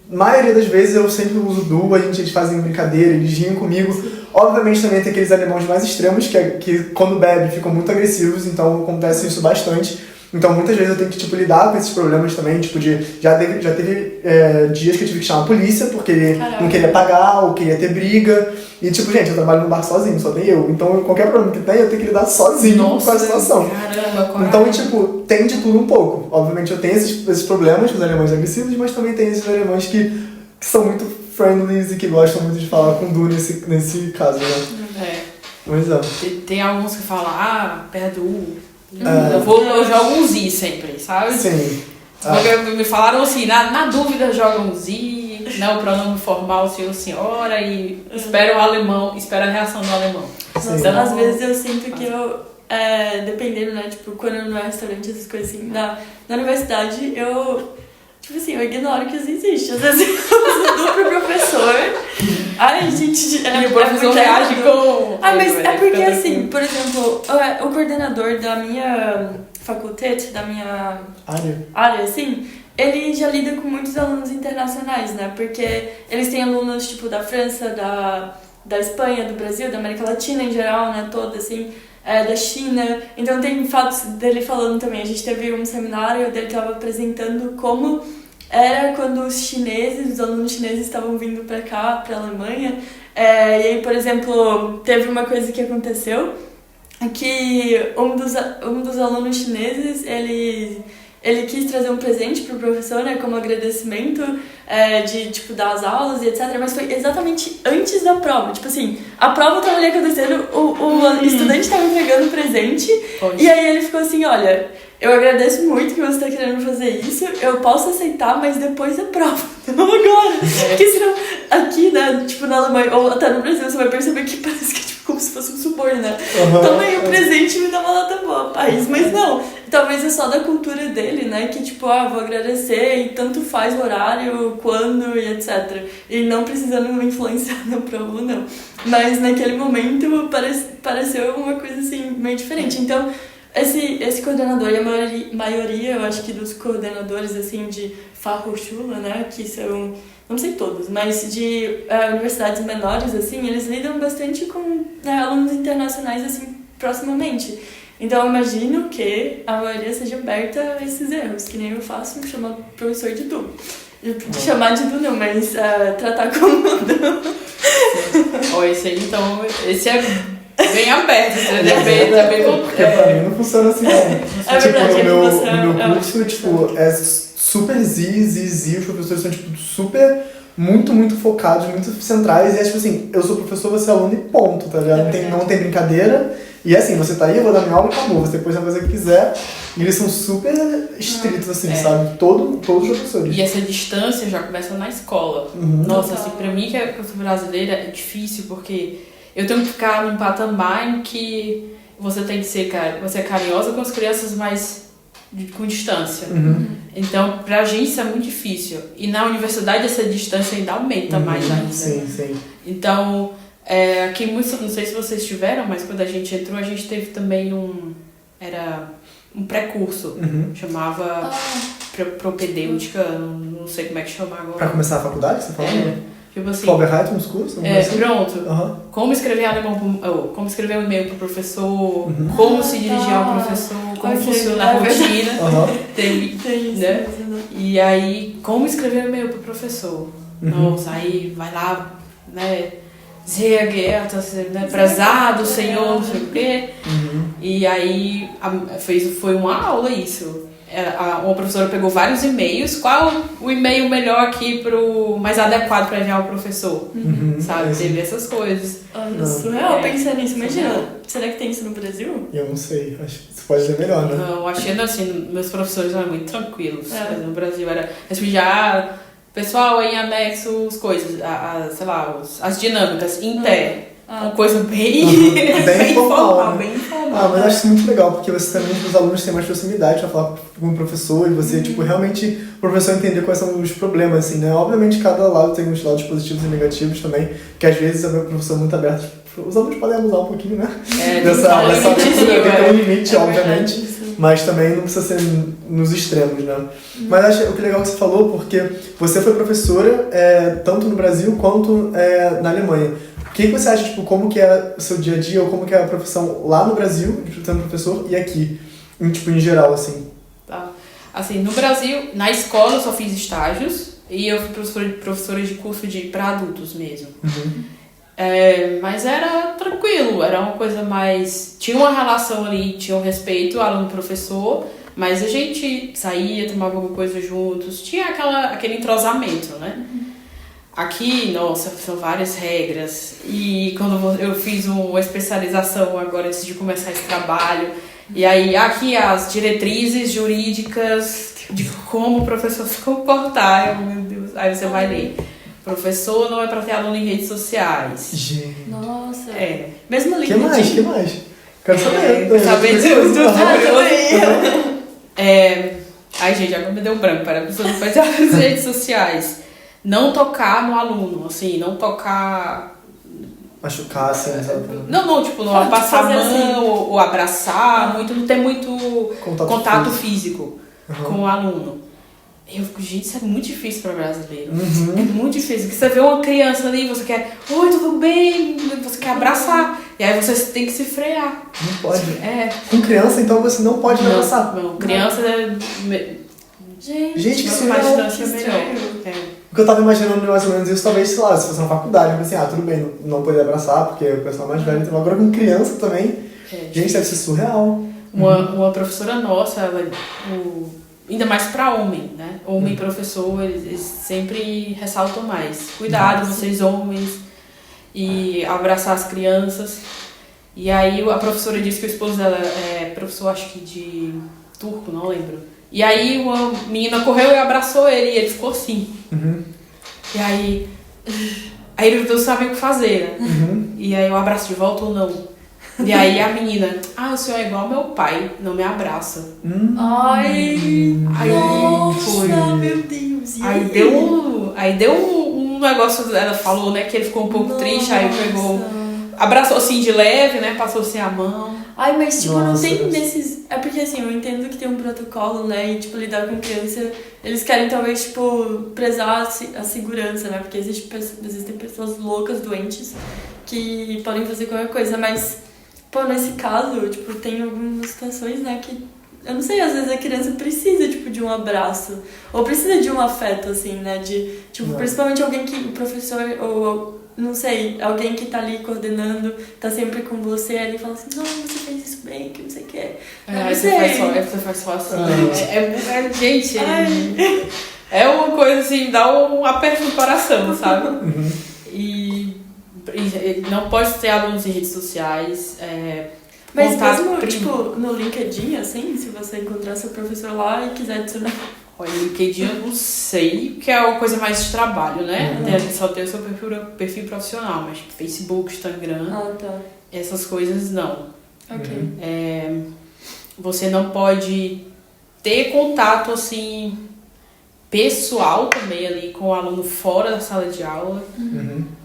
maioria das vezes eu sempre uso du, eles fazem brincadeira, eles riem comigo. Obviamente também tem aqueles alemães mais extremos que quando bebem ficam muito agressivos, então acontece isso bastante. Então muitas vezes eu tenho que, tipo, lidar com esses problemas também, tipo, já teve dias que eu tive que chamar a polícia porque ele não queria pagar ou queria ter briga. E tipo, gente, eu trabalho num bar sozinho, só tem eu. Então qualquer problema que tem, eu tenho que lidar sozinho com a situação. Caramba, então, tipo, tem de tudo um pouco. Obviamente eu tenho esses problemas com os alemães agressivos, mas também tem esses alemães que são muito friendly e que gostam muito de falar com Du nesse caso, né? Mas tem alguns que falam, perdo. Eu jogo um Z sempre, sabe? Sim. Porque me falaram assim, na dúvida joga um Z, né, o pronome formal senhor, senhora, e espera a reação do alemão. Então, às vezes eu sinto que eu, dependendo, né, tipo, quando eu não é restaurante, essas coisas assim, na universidade eu, tipo assim, eu ignoro que isso existe. Às vezes eu uso pro professor. Ai, gente, e o professor reage com... mas é porque assim, por exemplo, o coordenador da minha faculdade, da minha área, assim, ele já lida com muitos alunos internacionais, né? Porque eles têm alunos, tipo, da França, da Espanha, do Brasil, da América Latina em geral, né? Toda, assim, da China. Então tem fatos dele falando também. A gente teve um seminário dele que estava apresentando como era quando os alunos chineses estavam vindo pra cá, pra Alemanha. E aí, por exemplo, teve uma coisa que aconteceu, que um dos alunos chineses, ele quis trazer um presente pro professor, né, como agradecimento de, tipo, dar as aulas e etc. Mas foi exatamente antes da prova. Tipo assim, a prova tava ali acontecendo, o estudante tava entregando o presente, e aí ele ficou assim, olha... Eu agradeço muito que você está querendo fazer isso, eu posso aceitar, mas depois da prova, não agora. Porque senão, aqui, né, tipo, na Alemanha, ou até no Brasil, você vai perceber que parece que, tipo, como se fosse um suborno, né? Toma aí o presente e me dá uma nota boa, país. Mas não, talvez é só da cultura dele, né? Que tipo, vou agradecer e tanto faz o horário, quando e etc. E não precisando me influenciar na prova ou não. Mas naquele momento pareceu uma coisa assim, meio diferente. Então, esse coordenador e a maioria, eu acho que dos coordenadores assim de Fachhochschule, né? Que são... não sei todos, mas de universidades menores, assim, eles lidam bastante com alunos internacionais, assim, proximamente. Então, eu imagino que a maioria seja aberta a esses erros, que nem eu faço, chamar professor de Du. De chamar de Du não, mas tratar como Du. Esse aí, então, esse é bem aberto, é bem porque pra mim não funciona assim, não. É verdade, no meu curso, tipo, é super zi, os professores são, tipo, super, muito focados, muito centrais, e é tipo assim, eu sou professor, você é aluno e ponto, tá ligado? Não tem brincadeira, e assim, você tá aí, eu vou dar minha aula e acabou, você depois vai fazer o que quiser, e eles são super estritos, assim, sabe? Todos os professores. E essa distância já começa na escola. Nossa, assim, pra mim, que eu sou brasileira, é difícil, porque eu tenho que ficar num patamar em que você tem que ser, você é carinhosa com as crianças, mas com distância. Então, pra gente isso é muito difícil. E na universidade essa distância ainda aumenta mais ainda. Sim. Então, aqui não sei se vocês tiveram, mas quando a gente entrou, a gente teve também era um pré-curso. Chamava propedêutica, não sei como é que chama agora. Pra começar a faculdade, você falou? Tipo assim, Vorbereitung, uns cursos? Pronto. Como escrever como escrever um e-mail pro professor, como se dirigir ao professor, como funciona a rotina. Tem isso, né? E aí, como escrever um e-mail pro professor. Nossa, aí vai lá, né? Sehr geehrter, né? Prezado, senhor, não sei o quê. E aí foi uma aula isso. Uma professora pegou vários e-mails, qual o e-mail melhor aqui mais adequado para enviar ao professor, sabe? Teve essas coisas. Surreal pensar nisso, imagina, será que tem isso no Brasil? Eu não sei, acho que isso pode ser melhor, né? Não, achei assim, meus professores eram muito tranquilos, mas no Brasil era, pessoal, aí em anexo as coisas, sei lá, as dinâmicas, uma coisa bem informal, né? Mas acho isso muito legal, porque você também, os alunos têm mais proximidade pra falar com o professor e você, tipo, realmente, o professor entender quais são os problemas, assim, né? Obviamente, cada lado tem uns lados positivos e negativos também, que às vezes o professor é muito aberto, os alunos podem abusar um pouquinho, né? Dessa abertura, tem um limite, obviamente, mas também não precisa ser nos extremos, né? Mas acho que legal que você falou, porque você foi professora, tanto no Brasil quanto na Alemanha. O que você acha, tipo, como que é o seu dia a dia, ou como que é a profissão lá no Brasil, sendo professor, e aqui, em geral, assim? Tá. Assim, no Brasil, na escola eu só fiz estágios, e eu fui professora de curso para adultos mesmo. Mas era tranquilo, era uma coisa mais... Tinha uma relação ali, tinha um respeito aluno-professor, mas a gente saía, tomava alguma coisa juntos, tinha aquele entrosamento, né? Aqui, nossa, são várias regras. E quando eu fiz uma especialização agora antes de começar esse trabalho, e aí aqui as diretrizes jurídicas de como o professor se comportar, meu Deus, aí você vai ler. Professor não é para ter aluno em redes sociais. Gente. Nossa. Mesmo link. Que mais? Quero saber. Quero saber tudo. Ai, gente, agora me deu um branco. Para a pessoa não pode ter aluno em redes sociais. Não tocar no aluno, assim, não tocar... Machucar, assim, sabe? Não, tipo, não passar a mão assim, ou abraçar, não ter muito contato físico com o aluno. Eu fico, gente, isso é muito difícil para brasileiro. É muito difícil. Porque você vê uma criança ali, você quer, oi, tudo bem? Você quer abraçar. E aí você tem que se frear. Não pode. Com criança, então, você não pode abraçar. Não, criança Gente, que mais distância é melhor. O que eu tava imaginando mais ou menos isso, talvez, sei lá, se fosse na faculdade, assim, tudo bem, não poder abraçar, porque o pessoal mais velho, então, agora com criança também, gente, deve ser surreal. Uma professora nossa, ainda mais para homem, né? Homem professor, eles sempre ressaltam mais. Cuidado, vocês homens, e abraçar as crianças. E aí a professora disse que o esposo dela é professor, acho que de turco, não lembro. E aí uma menina correu e abraçou ele, e ele ficou assim. E aí Aí ele não sabia o que fazer, né? E aí eu abraço de volta ou não? E aí a menina, o senhor é igual ao meu pai, não me abraça. Ai, nossa, foi. Meu Deus. Aí deu um negócio, ela falou, né, que ele ficou um pouco triste, aí pegou, abraçou assim de leve, né, passou assim a mão. Ai, mas tipo, não tem nesses... É porque assim, eu entendo que tem um protocolo, né, e tipo, lidar com criança, eles querem talvez, tipo, prezar a segurança, né, porque existem pessoas loucas, doentes, que podem fazer qualquer coisa, mas, pô, nesse caso, tipo, tem algumas situações, né, que, eu não sei, às vezes a criança precisa, tipo, de um abraço, ou precisa de um afeto, assim, né, de, tipo, principalmente alguém que, o professor, ou... não sei, alguém que tá ali coordenando, tá sempre com você, ali fala assim, não, você fez isso bem, que não sei o que é. Você faz só assim. Gente, é uma coisa assim, dá um aperto no coração, sabe? E não pode ter alunos em redes sociais. Mas mesmo, tipo, no LinkedIn, assim, se você encontrar seu professor lá e quiser adicionar... Olha, LinkedIn eu não sei, porque é uma coisa mais de trabalho, né? A gente só tem o seu perfil profissional, mas Facebook, Instagram, essas coisas não. Você não pode ter contato, assim, pessoal também ali com o aluno fora da sala de aula.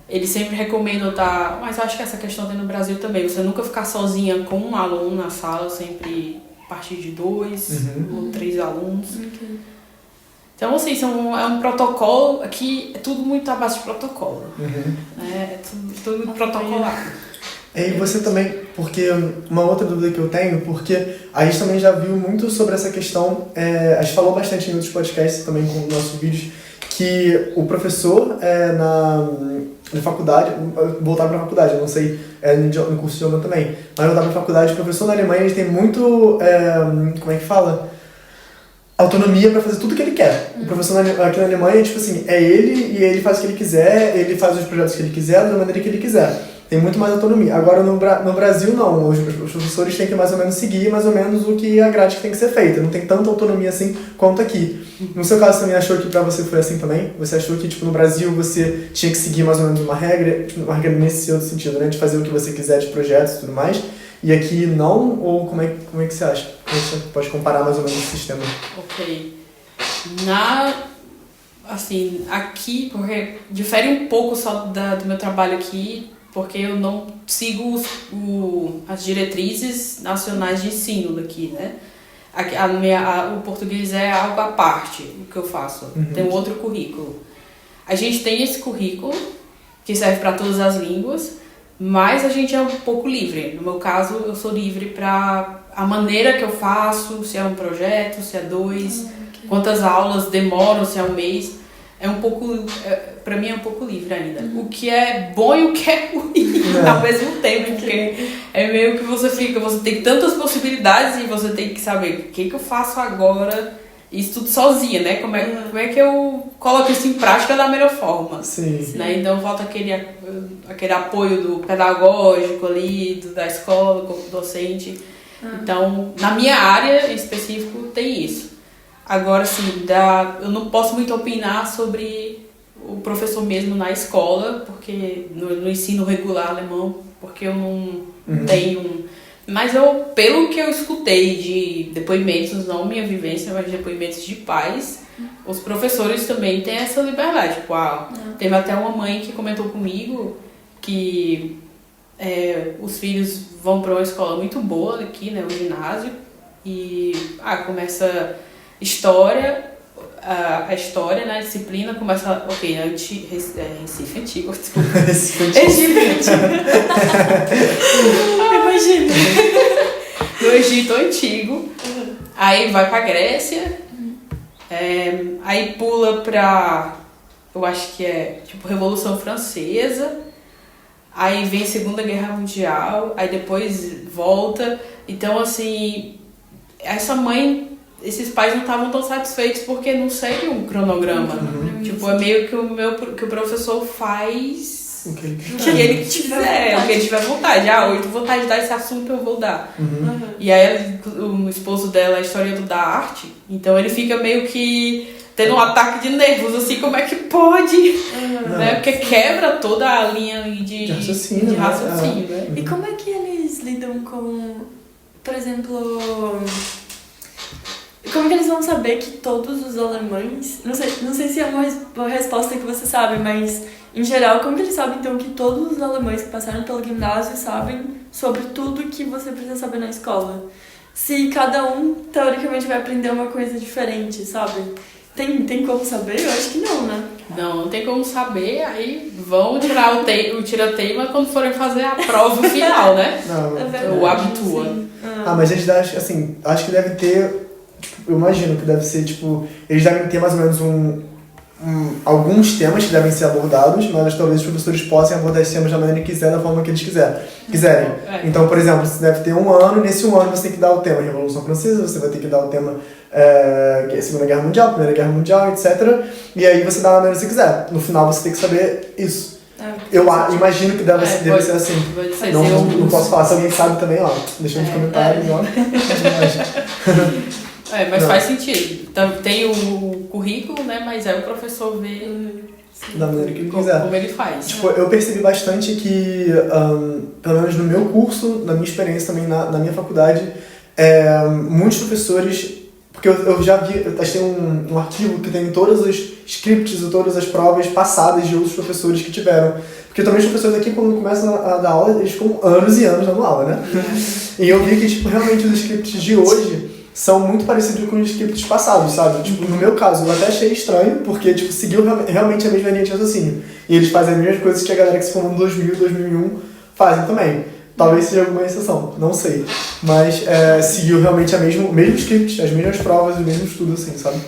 Eles sempre recomendam estar... Mas acho que essa questão tem no Brasil também. Você nunca ficar sozinha com um aluno na sala, sempre a partir de 2 ou 3 alunos. Então, assim, é um protocolo... Aqui é tudo muito à base de protocolo. É tudo muito protocolado. E você também... Porque uma outra dúvida que eu tenho, porque a gente também já viu muito sobre essa questão... a gente falou bastante em outros podcasts também com nossos vídeos, que o professor na faculdade, voltar para a faculdade, eu não sei, no curso de idioma também, mas voltar para a faculdade, o professor na Alemanha ele tem muito, como é que fala? Autonomia para fazer tudo que ele quer. O professor aqui na Alemanha, tipo assim, é ele e ele faz o que ele quiser, ele faz os projetos que ele quiser, da maneira que ele quiser. Tem muito mais autonomia. Agora, no Brasil, não. Os professores têm que mais ou menos seguir mais ou menos o que a grade que tem que ser feita. Não tem tanta autonomia assim quanto aqui. No seu caso, também achou que pra você foi assim também? Você achou que, tipo, no Brasil você tinha que seguir mais ou menos uma regra, tipo, uma regra nesse outro sentido, né? De fazer o que você quiser de projetos e tudo mais. E aqui não? Ou como é que você acha? Como você pode comparar mais ou menos esse sistema? Ok. Assim, aqui, porque difere um pouco só do meu trabalho aqui, porque eu não sigo as diretrizes nacionais de ensino daqui, né? O português é algo à parte, o que eu faço. Tem um outro currículo. A gente tem esse currículo, que serve para todas as línguas, mas a gente é um pouco livre. No meu caso, eu sou livre para a maneira que eu faço, se é um projeto, se é 2, quantas aulas demoram, se é 1 mês. Pra mim é um pouco livre ainda. O que é bom e o que é ruim ao mesmo tempo, porque é meio que você tem tantas possibilidades e você tem que saber o que eu faço agora, isso tudo sozinha, né? Como é que eu coloco isso em prática da melhor forma. Né? Então falta aquele apoio do pedagógico ali, da escola, do docente. Então, na minha área em específico, tem isso. Agora, sim, eu não posso muito opinar sobre o professor mesmo na escola, porque no ensino regular alemão, porque eu não tenho... Mas pelo que eu escutei de depoimentos, não minha vivência, mas depoimentos de pais, os professores também têm essa liberdade. Tipo, teve até uma mãe que comentou comigo que os filhos vão para uma escola muito boa aqui, né, o ginásio, e começa... História, a história, né, a disciplina começa, Recife Antigo, desculpa. Recife Antigo. Imagina. No Egito Antigo, aí vai pra Grécia, aí pula pra, eu acho que é, tipo, Revolução Francesa, aí vem Segunda Guerra Mundial, aí depois volta, então, assim, esses pais não estavam tão satisfeitos porque não segue um cronograma. Tipo, é meio que o professor faz o que ele quiser, o que ele tiver vontade. Eu tenho vontade de dar esse assunto, eu vou dar. E aí o esposo dela é historiador da arte, então ele fica meio que tendo um ataque de nervos, assim, como é que pode? Né? Porque quebra toda a linha de raciocínio, né? E como é que eles lidam com, por exemplo, como que eles vão saber que todos os alemães, não sei se é uma resposta que você sabe, mas em geral, como que eles sabem então que todos os alemães que passaram pelo ginásio sabem sobre tudo que você precisa saber na escola? Se cada um, teoricamente, vai aprender uma coisa diferente, sabe? Tem como saber? Eu acho que não, né? Não tem como saber, aí vão tirar o tira-teima quando forem fazer a prova final, né? Não. É verdade, o habitua. Mas a gente assim, acho que deve ter, tipo, eu imagino que deve ser, tipo, eles devem ter mais ou menos alguns temas que devem ser abordados, mas talvez os professores possam abordar esses temas da maneira que quiser, da forma que eles quiserem. Então, por exemplo, você deve ter um ano, e nesse um ano você tem que dar o tema Revolução Francesa, você vai ter que dar o tema Segunda Guerra Mundial, Primeira Guerra Mundial, etc. E aí você dá da maneira que você quiser. No final você tem que saber isso. Eu imagino que deve ser assim. Não posso falar, se alguém sabe também, ó, deixa nos comentários, ó. Mas não. Faz sentido. Então, tem o currículo, né? Mas aí o professor vê da maneira que ele quiser. Como ele faz. Tipo, eu percebi bastante que, pelo menos no meu curso, na minha experiência também na minha faculdade, muitos professores, porque eu já vi, eu achei um arquivo que tem todos os scripts e todas as provas passadas de outros professores que tiveram. Porque também os professores aqui, quando começam a dar aula, eles ficam anos e anos dando aula, né? E eu vi que, tipo, realmente os scripts de hoje são muito parecidos com os scripts passados, sabe? Tipo, no meu caso, eu até achei estranho, porque, tipo, seguiu realmente a mesma linha de raciocínio. E eles fazem as mesmas coisas que a galera que se formou em 2000, 2001 fazem também. Talvez seja alguma exceção, não sei. Mas seguiu realmente o mesmo script, as mesmas provas, o mesmo estudo, assim, sabe?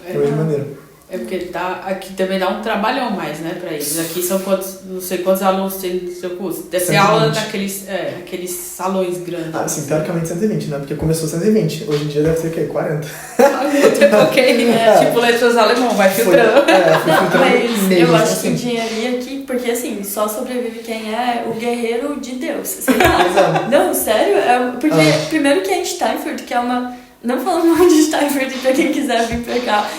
Da mesma maneira. Porque aqui também dá um trabalhão mais, né, pra eles. Aqui são não sei quantos alunos tem no seu curso. Deve ser aula naqueles salões grandes. Sim, teoricamente 120, né? Porque começou 120. Hoje em dia deve ser o quê? 40. Tipo letras alemão, vai filtrando. Mas eu acho que engenharia aqui, porque assim, só sobrevive quem é o guerreiro de Deus. Sei lá. Não, sério? Porque primeiro que é Steinfurt, que é uma... Não falando mal de Steinfurt pra quem quiser vir pra cá.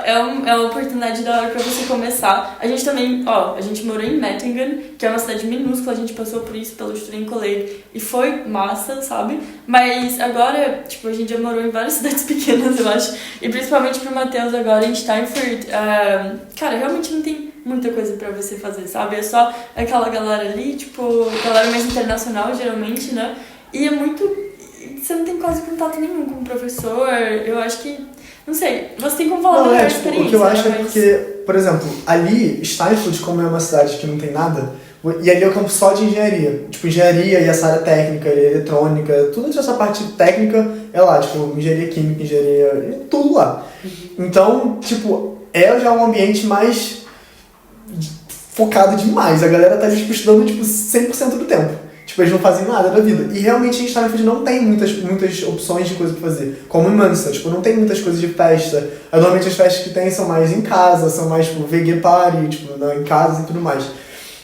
É uma oportunidade da hora pra você começar. A gente também, a gente morou em Mettingen, que é uma cidade minúscula, a gente passou por isso pelo Student College e foi massa, sabe? Mas agora, tipo, a gente já morou em várias cidades pequenas, eu acho. E principalmente pro Matheus agora em Steinfurt, cara, realmente não tem muita coisa pra você fazer, sabe? É só aquela galera ali, tipo, galera mais internacional, geralmente, né? E é muito... Você não tem quase contato nenhum com o professor, eu acho que... Não sei, você tem como falar da melhor experiência. O que eu acho é porque, por exemplo, ali, Steinfurt, como é uma cidade que não tem nada, e ali é o campo só de engenharia. Tipo, engenharia e essa área técnica, eletrônica, tudo essa parte técnica é lá, tipo, engenharia química, engenharia... tudo lá. Então, tipo, já um ambiente mais focado demais. A galera tá, tipo, estudando, tipo, 100% do tempo. Tipo, eles não fazem nada da vida. E realmente em Steinfurt não tem muitas opções de coisa pra fazer. Como em Münster, tipo, não tem muitas coisas de festa. Normalmente as festas que tem são mais em casa, são mais, tipo, VG Party, tipo, em casa e tudo mais.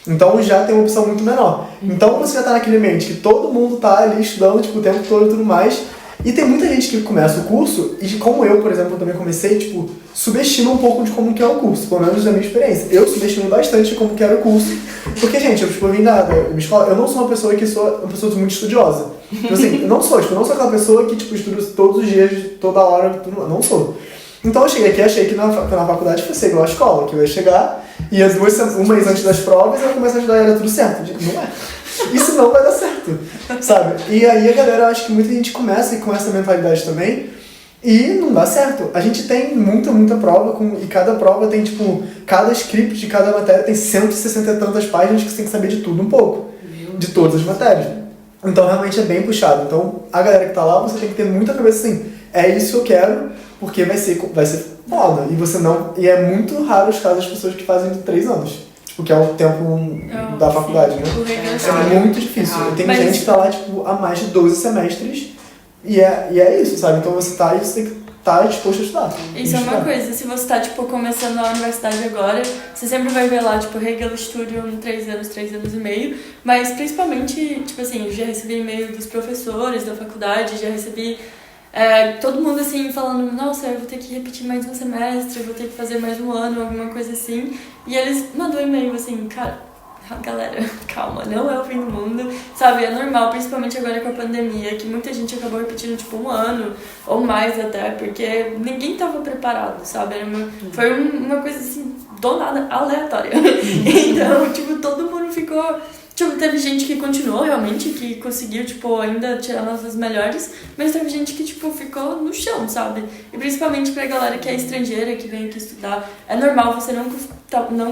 Então já tem uma opção muito menor. Então você já tá naquele ambiente que todo mundo tá ali estudando, tipo, o tempo todo e tudo mais. E tem muita gente que começa o curso, e como eu, por exemplo, também comecei, tipo, subestima um pouco de como que é o curso, pelo menos na minha experiência. Eu subestimei bastante de como que era o curso, porque, gente, eu vim da minha escola, eu não sou uma pessoa que sou uma pessoa muito estudiosa. Tipo assim, eu não sou aquela pessoa que, tipo, estuda todos os dias, toda hora, tudo, não sou. Então eu cheguei aqui e achei que na faculdade fosse igual a escola, que eu ia chegar, e um mês antes das provas eu comecei a estudar e era tudo certo. Não é. Isso não vai dar certo, sabe? E aí a galera, eu acho que muita gente começa com essa mentalidade também e não dá certo. A gente tem muita prova e cada prova tem, tipo, cada script de cada matéria tem 160 e tantas páginas que você tem que saber de tudo um pouco, de todas as matérias. Então realmente é bem puxado. Então a galera que tá lá, você tem que ter muita cabeça assim, é isso que eu quero, porque vai ser foda. E é muito raro os casos das pessoas que fazem de 3 anos. Porque é o tempo da faculdade, né? É muito difícil. Tem gente que tá lá, tipo, há mais de 12 semestres e é isso, sabe? Então você tá aí, você tem que estar disposto a estudar. Isso é uma coisa, se você tá, tipo, começando a universidade agora, você sempre vai ver lá, tipo, Regelstudium 3 anos e meio, mas principalmente, tipo assim, eu já recebi e-mail dos professores da faculdade, já recebi todo mundo assim falando, nossa, eu vou ter que repetir mais um semestre, eu vou ter que fazer mais um ano, alguma coisa assim. E eles mandou um e-mail assim, cara, galera, calma, não é o fim do mundo, sabe? É normal, principalmente agora com a pandemia, que muita gente acabou repetindo tipo um ano ou mais até, porque ninguém tava preparado, sabe? Foi uma coisa assim, do nada, aleatória. Então, tipo, todo mundo ficou... Tipo, teve gente que continuou realmente, que conseguiu, tipo, ainda tirar notas melhores, mas teve gente que, tipo, ficou no chão, sabe? E principalmente pra galera que é estrangeira, que vem aqui estudar, é normal você não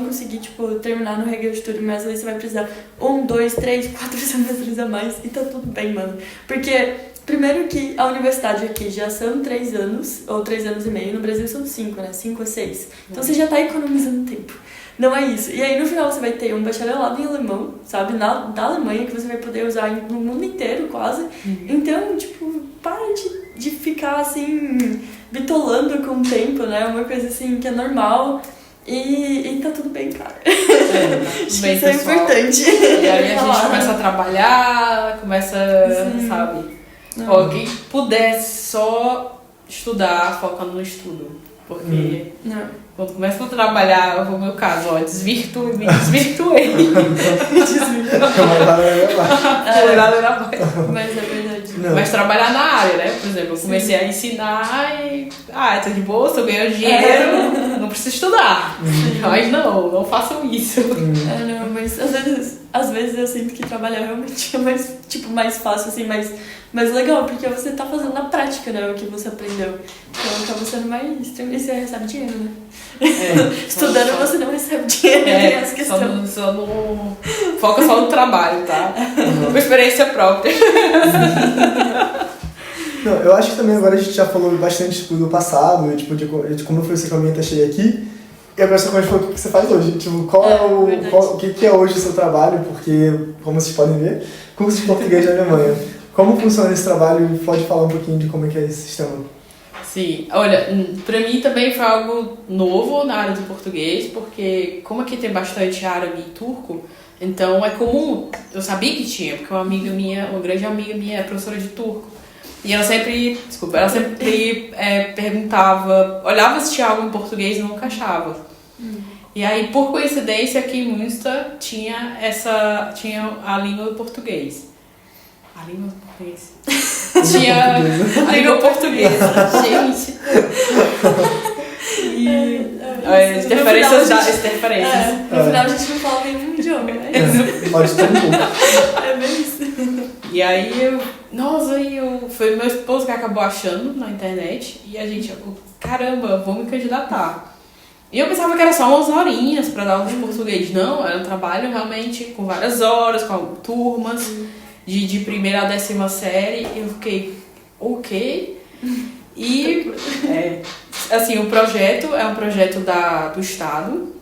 conseguir, tipo, terminar no Hegel Studio, mas aí você vai precisar 1, 2, 3, 4 semestres a mais, e tá tudo bem, mano. Porque, primeiro que a universidade aqui já são 3 anos, ou 3 anos e meio, no Brasil são 5, né? 5 ou 6. Então você já tá economizando tempo. Não é isso. E aí no final você vai ter um bacharelado em alemão, sabe? Da Alemanha, que você vai poder usar no mundo inteiro, quase. Então, tipo, para de ficar assim, bitolando com o tempo, né? Uma coisa assim que é normal. E tá tudo bem, cara. Acho que isso é importante. E aí a gente começa a trabalhar, sabe? Ó, quem pudesse só estudar, focando no estudo. Porque quando começa a trabalhar, no meu caso, ó, me desvirtuei. Mas é verdade. Mas trabalhar na área, né? Por exemplo, eu comecei a ensinar e... tô de boa, tô ganhando dinheiro, não preciso estudar. Mas não façam isso. Não, mas às vezes eu sinto que trabalhar realmente é mais fácil, assim, mais legal, porque você tá fazendo na prática, né, o que você aprendeu. Então acaba sendo mais tranquilo, você recebe dinheiro, né? Estudando você não recebe dinheiro, tem essa questão. Foca só no trabalho, tá? Com experiência própria. Não, eu acho que também agora a gente já falou bastante tipo, do passado, tipo, de como foi o seu caminho até chegar aqui. E agora você pode falar o que você faz hoje. Tipo, o que é hoje o seu trabalho, porque, como vocês podem ver, curso de português na Alemanha. Como funciona esse trabalho? Pode falar um pouquinho de como é que é esse sistema? Sim, olha, pra mim também foi algo novo na área do português, porque como aqui tem bastante árabe e turco, então é comum, eu sabia que tinha, porque uma grande amiga minha é professora de turco, e ela sempre perguntava, olhava se tinha algo em português e não achava. E aí, por coincidência, aqui em Münster tinha a língua do português. A língua do português. Tinha a língua portuguesa. Gente. E as diferenças. No final a gente não fala nenhum idioma, né? Pode ter um pouco. É bem isso. E aí foi meu esposo que acabou achando na internet. E a gente, caramba, vou me candidatar. E eu pensava que era só umas horinhas pra dar aula de português. Não, era um trabalho realmente com várias horas, com turmas. De primeira a 10ª série, eu fiquei, ok. E, assim, o projeto é um projeto do Estado,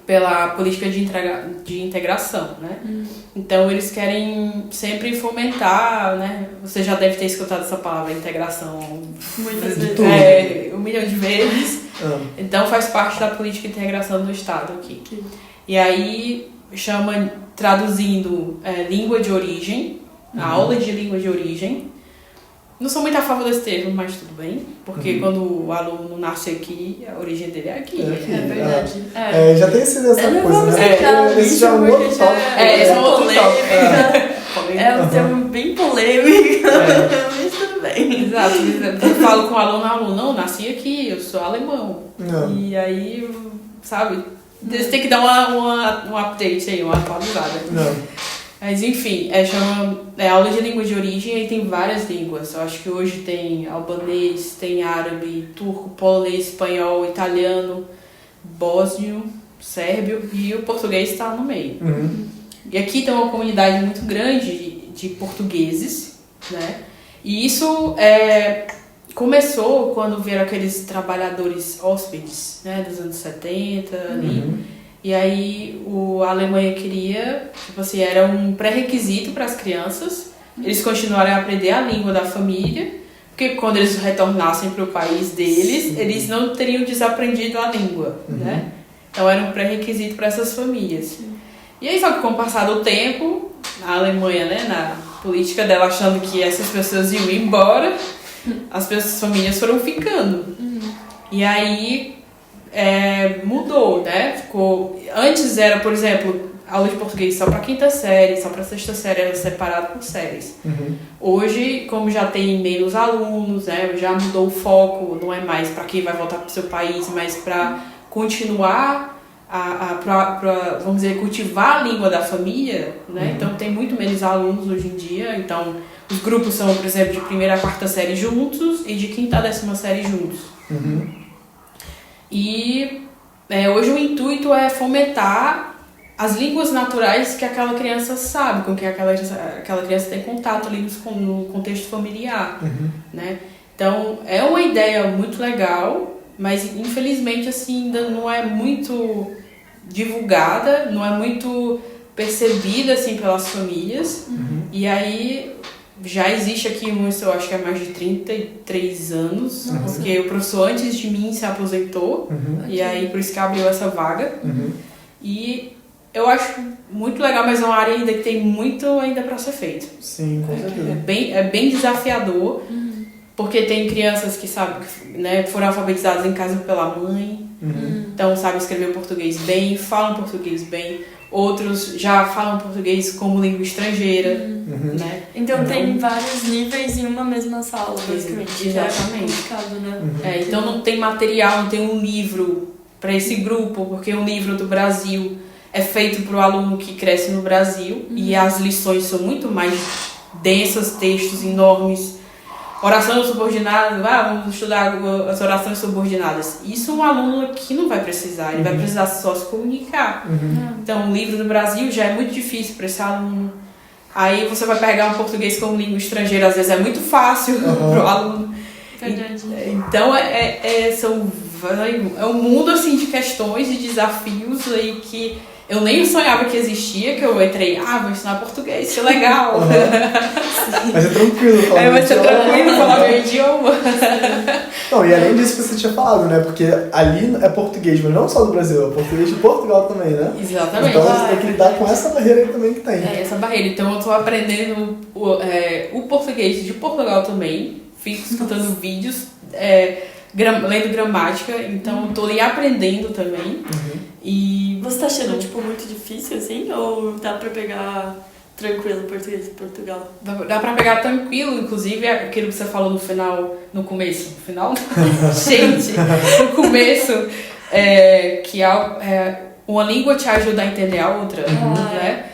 pela política de integração, né? Então, eles querem sempre fomentar, né? Você já deve ter escutado essa palavra, integração, muitas vezes. 1 milhão de vezes. Então, faz parte da política de integração do Estado aqui. E aí, traduzindo, língua de origem, aula de língua de origem. Não sou muito a favor desse termo, mas tudo bem, porque quando o aluno nasce aqui, a origem dele é aqui. É verdade. Já tem essa coisa, né? Esse já é um outro tópico. Esse é um outro tópico. É um termo bem polêmico, mas tudo bem. Exato. Eu falo com o aluno, não, nasci aqui, eu sou alemão. E aí, sabe... Você tem que dar um update aí, uma atualizada. Mas enfim, chama aula de língua de origem e tem várias línguas. Eu acho que hoje tem albanês, tem árabe, turco, polonês, espanhol, italiano, bósnio, sérbio e o português está no meio. E aqui tem uma comunidade muito grande de portugueses, né? E isso começou quando vieram aqueles trabalhadores hóspedes, né, dos anos 70 ali. E aí a Alemanha queria, tipo assim, era um pré-requisito para as crianças eles continuarem a aprender a língua da família, porque quando eles retornassem para o país deles, eles não teriam desaprendido a língua, né? Então era um pré-requisito para essas famílias. E aí, só que com o passar do tempo, a Alemanha, né, na política dela achando que essas pessoas iam embora, as famílias foram ficando. E aí mudou, né? Antes era, por exemplo, aula de português só para quinta série, só para sexta série, era separado por séries. Hoje, como já tem menos alunos, né? Já mudou o foco, não é mais para quem vai voltar para o seu país, mas para continuar vamos dizer, cultivar a língua da família, né? Então tem muito menos alunos hoje em dia. Então os grupos são, por exemplo, de primeira a quarta série juntos e de quinta a 10ª série juntos. E hoje o intuito é fomentar as línguas naturais que aquela criança sabe, com que aquela criança tem contato ali no contexto familiar, né? Então é uma ideia muito legal, mas infelizmente assim ainda não é muito divulgada, não é muito percebida assim pelas famílias. E aí já existe aqui eu acho que há mais de 33 anos, porque o professor antes de mim se aposentou, e aí por isso que abriu essa vaga. E eu acho muito legal, mas é uma área ainda que tem muito ainda para ser feito. Sim, com certeza. É bem desafiador, porque tem crianças que sabem, né, foram alfabetizadas em casa pela mãe, então sabem escrever português bem, falam português bem. Outros já falam português como língua estrangeira, né? Então tem vários níveis em uma mesma sala, basicamente. Exatamente. É complicado, né? Então não tem material, não tem um livro para esse grupo, porque um livro do Brasil é feito para o aluno que cresce no Brasil, e as lições são muito mais densas, textos enormes. Oração subordinada, vamos estudar as orações subordinadas. Isso um aluno aqui não vai precisar, ele vai precisar só se comunicar. Então, o livro do Brasil já é muito difícil para esse aluno. Aí você vai pegar um português como língua estrangeira, às vezes é muito fácil para o aluno. Verdade. Então, é um mundo assim, de questões e desafios aí que eu nem sonhava que existia, que eu entrei, vou ensinar português, que legal. Mas é tranquilo falar vai ser tranquilo falar meu idioma. Não, e além disso que você tinha falado, né? Porque ali é português, mas não só do Brasil, é português de Portugal também, né? Exatamente. Então você tem que lidar com essa barreira aí também que tem. Essa barreira. Então eu tô aprendendo o português de Portugal também, fico escutando vídeos, lendo gramática, então eu tô ali aprendendo também. E você tá achando, tipo, muito difícil, assim? Ou dá pra pegar tranquilo o português de Portugal? dá pra pegar tranquilo, inclusive aquilo que você falou no começo, gente, no começo, que uma língua te ajuda a entender a outra, né?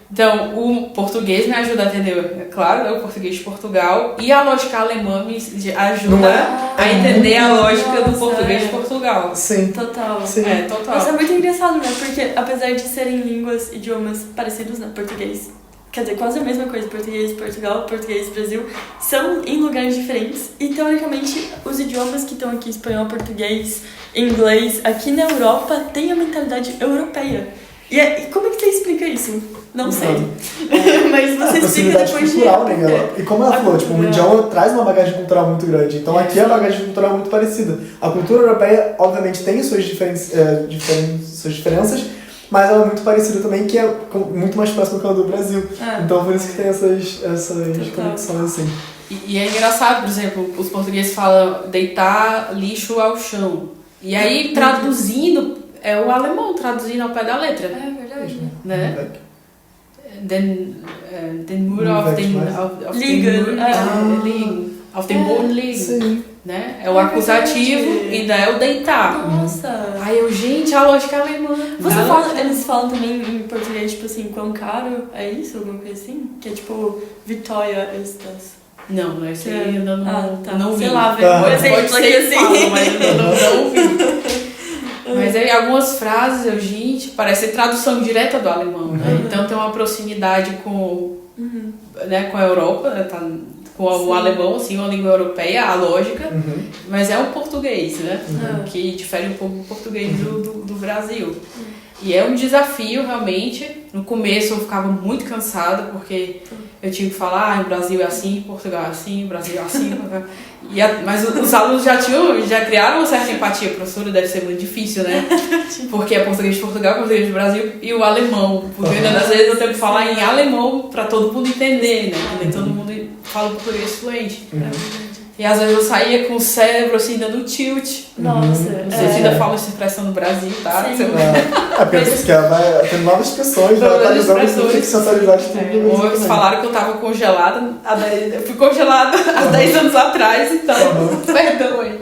Então, o português me ajuda a entender, é claro, né, o português de Portugal, e a lógica alemã me ajuda a entender a lógica do português de Portugal. Sim. Total. Sim. Total. Isso é muito engraçado, né? Porque apesar de serem idiomas parecidos, né? Português, quer dizer, quase a mesma coisa, português de Portugal, português do Brasil, são em lugares diferentes. E, teoricamente, os idiomas que estão aqui, espanhol, português, inglês, aqui na Europa, têm a mentalidade europeia. E como é que você explica isso? Não sei. Mas você explica depois cultural, né? E como ela falou, tipo, o idioma traz uma bagagem cultural muito grande. Então aqui a bagagem cultural é muito parecida. A cultura europeia, obviamente, tem suas diferenças, mas ela é muito parecida também, que é muito mais próxima que a do Brasil. Então por isso que tem essas conexões assim. E é engraçado, por exemplo, os portugueses falam deitar lixo ao chão. E aí, traduzindo, é o alemão traduzindo ao pé da letra. É verdade. Né? Den Mur auf dem Boden liegen. Né? É o acusativo e ainda é o deitar. Nossa! Aí gente, a lógica alemã. Eles falam também em português, tipo assim, quão caro é isso? Alguma coisa assim? Que é tipo, Vitória estas. Não, esse aí eu ainda não vi. Sei lá, pode ser assim. Mas eu não vi. Mas aí algumas frases, gente, parece tradução direta do alemão, né? Então tem uma proximidade com a Europa, né? Com o alemão, assim, uma língua europeia, a lógica, mas é o português, né? Que difere um pouco do português do Brasil. E é um desafio, realmente. No começo eu ficava muito cansada, porque eu tinha que falar, o Brasil é assim, Portugal é assim, o Brasil é assim. Mas os alunos já criaram uma certa empatia. Professora, deve ser muito difícil, né? Porque é português de Portugal, português do Brasil e o alemão. Porque às vezes eu tenho que falar em alemão para todo mundo entender, né? Nem todo mundo fala português fluente. E às vezes eu saía com o cérebro assim, dando tilt. Nossa. Não sei se ainda falo essa expressão no Brasil, tá? Sim. Porque que ela vai ter novas expressões, vai atualizando, você tem que se atualizar de tudo. Ou eles falaram que eu tava congelada, eu fui congelada há 10 anos atrás, então, perdão aí.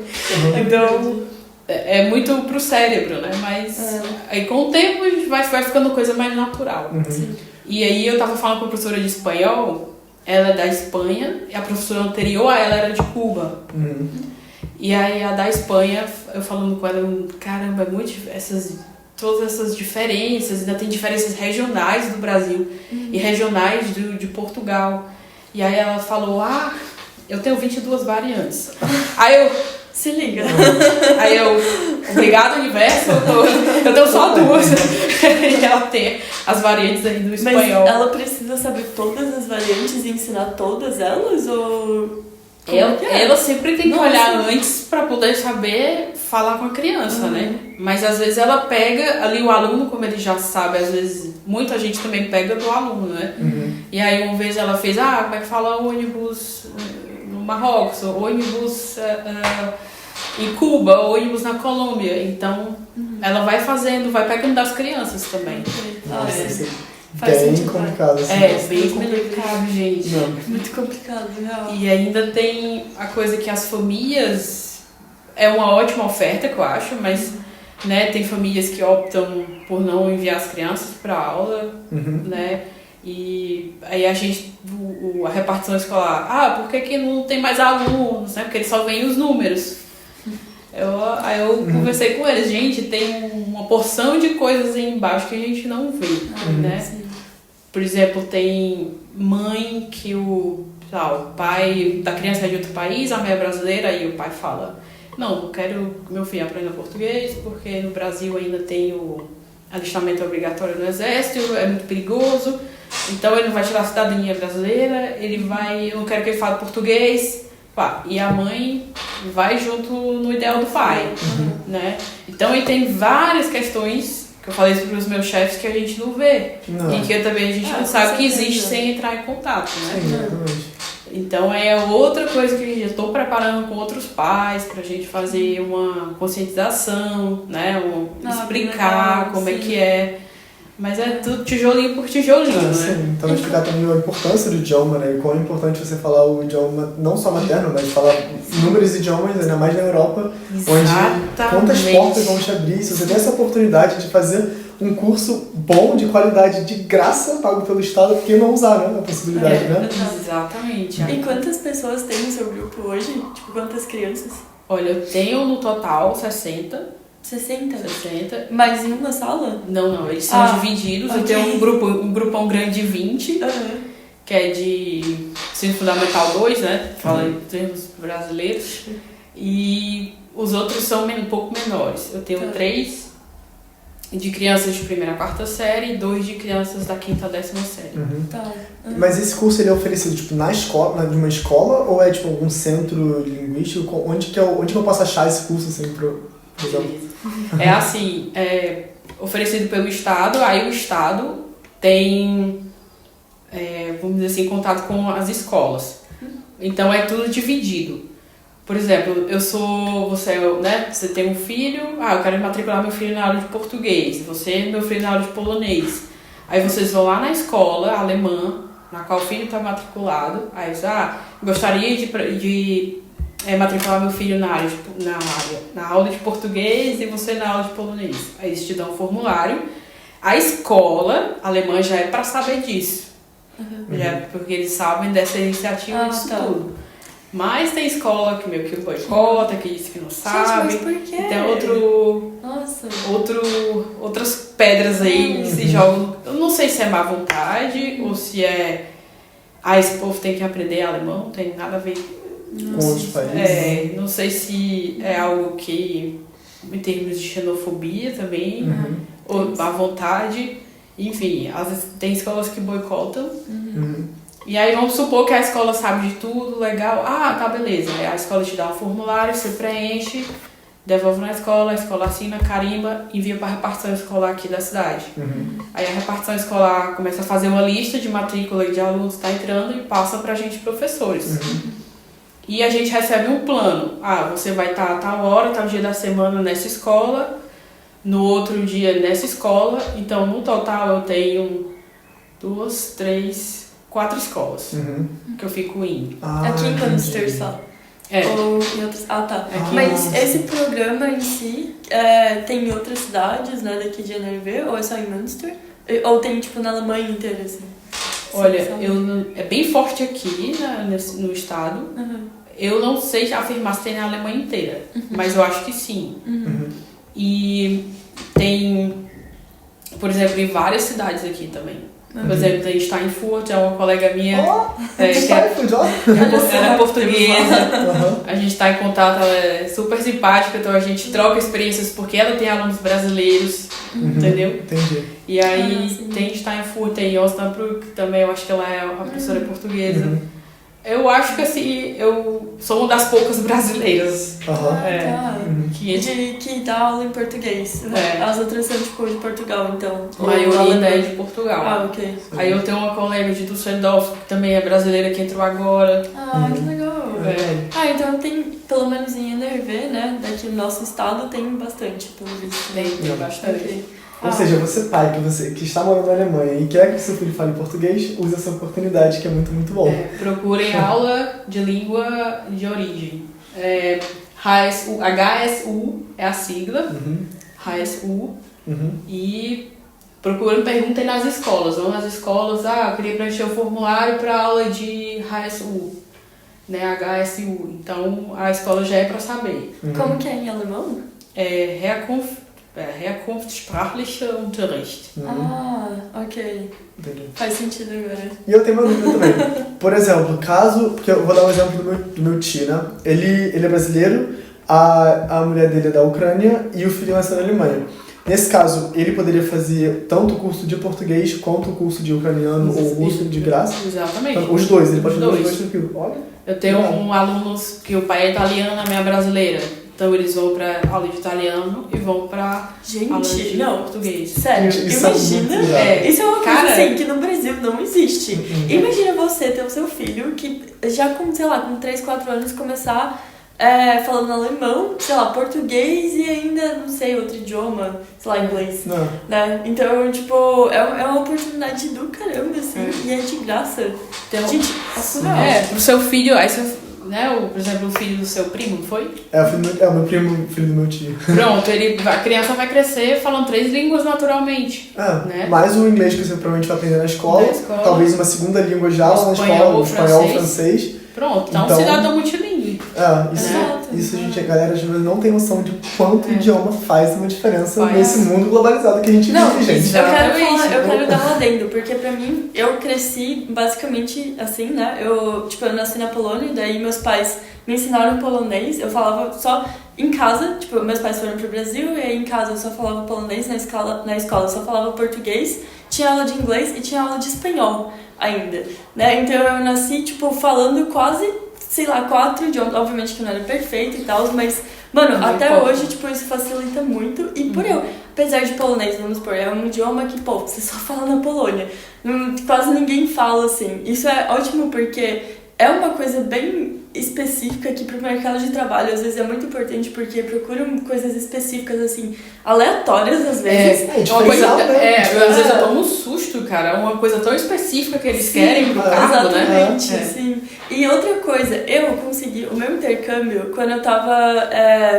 Então, é muito pro cérebro, né? Mas aí com o tempo a gente vai ficando coisa mais natural. E aí eu tava falando com a professora de espanhol. Ela é da Espanha e a professora anterior a ela era de Cuba. E aí a da Espanha, eu falando com ela, caramba, é muito todas essas diferenças, ainda tem diferenças regionais do Brasil e regionais de Portugal. E aí ela falou, eu tenho 22 variantes. Aí eu, se liga. Aí eu, obrigado universo, eu tenho só 2. E ela tem as variantes aí do espanhol. Mas ela precisa saber todas as variantes e ensinar todas elas? Ou... Ela sempre tem que olhar antes para poder saber falar com a criança, né? Mas às vezes ela pega ali o aluno, como ele já sabe, às vezes muita gente também pega do aluno, né? E aí uma vez ela fez, como é que fala ônibus no Marrocos, ônibus em Cuba, ônibus na Colômbia. Então ela vai fazendo, vai pegando das crianças também. Bem complicado. Assim, bem complicado, gente. Muito complicado, real. E ainda tem a coisa que as famílias... É uma ótima oferta, que eu acho, mas né, tem famílias que optam por não enviar as crianças para aula, né? E aí a repartição escolar, por que não tem mais alunos, né? Porque eles só veem os números. Aí eu conversei com eles, gente, tem uma porção de coisas aí embaixo que a gente não vê, né? Sim. Por exemplo, tem mãe que o pai da criança é de outro país, a mãe é brasileira, e o pai fala, não, eu quero que meu filho aprenda português, porque no Brasil ainda tem o alistamento obrigatório no exército, é muito perigoso, então ele não vai tirar a cidadania brasileira, eu não quero que ele fale português, e a mãe vai junto no ideal do pai, né? Então, aí tem várias questões que eu falei para os meus chefes que a gente não vê. E que também a gente não sabe que existe sem entrar em contato, né? Então, é outra coisa que eu estou preparando com outros pais para a gente fazer uma conscientização, né? Explicar como é que é. Mas é tudo tijolinho por tijolinho, né? Sim. Então, explicar também a importância do idioma, né? E quão é importante você falar o idioma, não só materno, mas falar inúmeros idiomas, ainda mais na Europa, onde quantas portas vão te abrir. Se você tem essa oportunidade de fazer um curso bom, de qualidade, de graça, pago pelo Estado, por que não usar, né? A possibilidade, né? Exatamente. E quantas pessoas tem no seu grupo hoje? Tipo, quantas crianças? Olha, eu tenho no total 60. 60? 60. Mas em uma sala? Não, eles são divididos. Okay. Eu tenho um grupão grande de 20, que é de ensino fundamental 2, né? Fala em termos brasileiros. E os outros são um pouco menores. Eu tenho 3 de crianças de 1ª a 4ª série e 2 de crianças da 5ª a 10ª série. Mas esse curso ele é oferecido tipo, na escola, de uma escola, ou é tipo algum centro linguístico? Onde que eu posso achar esse curso assim, É assim, oferecido pelo Estado, aí o Estado tem, vamos dizer assim, contato com as escolas. Então é tudo dividido. Por exemplo, você tem um filho, eu quero matricular meu filho na aula de português, você meu filho na aula de polonês. Aí vocês vão lá na escola alemã, na qual o filho está matriculado, aí gostaria de matricular meu filho na aula de português e você na aula de polonês. Aí eles te dão um formulário. A escola alemã já é para saber disso. Porque eles sabem dessa iniciativa disso tudo. Mas tem escola que meio que boicota, que diz que não sabe. Gente, mas por quê? E tem outras pedras aí que se jogam. Eu não sei se é má vontade ou se é... esse povo tem que aprender alemão, não tem nada a ver com outros países. Não sei se é algo que, em termos de xenofobia também, ou à vontade, enfim, às vezes tem escolas que boicotam. E aí vamos supor que a escola sabe de tudo, legal, tá, beleza. Aí a escola te dá um formulário, você preenche, devolve na escola, a escola assina, carimba, envia para a repartição escolar aqui da cidade. Aí a repartição escolar começa a fazer uma lista de matrícula e de alunos que está entrando e passa para a gente, professores. E a gente recebe um plano. Você vai estar a tal hora, tal dia da semana nessa escola, no outro dia nessa escola. Então, no total, eu tenho 2, 3, 4 escolas que eu fico indo. Aqui em Munster só? Ou em outras... tá. Mas esse programa em si tem em outras cidades, né, daqui de NRV, ou é só em Munster? Ou tem, tipo, na Alemanha inteira, assim? Olha, é bem forte aqui no estado. Eu não sei afirmar se tem na Alemanha inteira, mas eu acho que sim. E tem, por exemplo, em várias cidades aqui também. Por exemplo, tem Steinfurt, é uma colega minha que ela é portuguesa. A gente está em contato, ela é super simpática, então a gente troca experiências porque ela tem alunos brasileiros, entendeu? Entendi. E aí tem Steinfurt, tem Osnabrück também, eu acho que ela é a professora portuguesa. Eu acho que assim, eu sou uma das poucas brasileiras que dá aula em português. As outras são tipo de Portugal, então. A maioria é de Portugal. Ok. Aí eu tenho uma colega de Düsseldorf, que também é brasileira, que entrou agora. Que legal. Então tem, pelo menos em NRV, né, daqui no nosso estado, tem bastante, pelo visto. Tem bastante. Ou seja, você pai que está morando na Alemanha e quer que seu filho fale português, use essa oportunidade que é muito, muito bom. Procurem aula de língua de origem. HSU é a sigla. HSU. E perguntem nas escolas. Vão nas escolas, eu queria preencher o formulário para aula de HSU. Né, HSU. Então a escola já é para saber. Como que é em alemão? Herkunftssprachlicher Unterricht. Ok. Entendi. Faz sentido agora. E eu tenho uma dúvida também. Por exemplo, porque eu vou dar um exemplo do meu tio, né? Ele é brasileiro, a mulher dele é da Ucrânia e o filho nasceu na Alemanha. Nesse caso, ele poderia fazer tanto o curso de português quanto o curso de ucraniano ou russo de graça? Exatamente. Então, os dois, ele pode fazer os dois tranquilo. Olha. Eu tenho alunos que o pai é italiano, a minha é brasileira. Então eles vão pra aula de italiano e vão pra aula de português. Sério, imagina. Isso é uma coisa assim que no Brasil não existe. Imagina você ter o seu filho que já com 3, 4 anos começar falando alemão, português e ainda, não sei, outro idioma, inglês. Né? Então, tipo, é uma oportunidade do caramba, assim, e é de graça. Então, gente, é surreal. Pro seu filho, aí por exemplo, o filho do seu primo, não foi? O meu primo, filho do meu tio. Pronto, a criança vai crescer falando 3 línguas naturalmente. Né? Mais o inglês que você provavelmente vai aprender na escola, talvez uma segunda língua já lá na escola, o espanhol, o francês. Pronto, então cidadão multilingüe. Isso, gente, a galera às vezes não tem noção de quanto o idioma faz uma diferença nesse mundo globalizado que a gente vive, gente. Eu quero dar um adendo, porque pra mim, eu cresci basicamente assim, né? Eu nasci na Polônia, daí meus pais me ensinaram polonês, eu falava só em casa, meus pais foram pro Brasil, e aí em casa eu só falava polonês, na escola eu só falava português, tinha aula de inglês e tinha aula de espanhol ainda, né? Então eu nasci, falando quase, 4 idiomas, obviamente que não era perfeito e tal, mas, mano, até hoje, isso facilita muito, e por eu, apesar de polonês, vamos supor, é um idioma que, você só fala na Polônia, quase ninguém fala, assim, isso é ótimo porque é uma coisa bem específica aqui pro mercado de trabalho, às vezes é muito importante porque procuram coisas específicas, assim, aleatórias às vezes. Às vezes eu tomo um susto, cara, é uma coisa tão específica que eles querem pro cargo, né? Exatamente, sim. E outra coisa, eu consegui o meu intercâmbio quando eu tava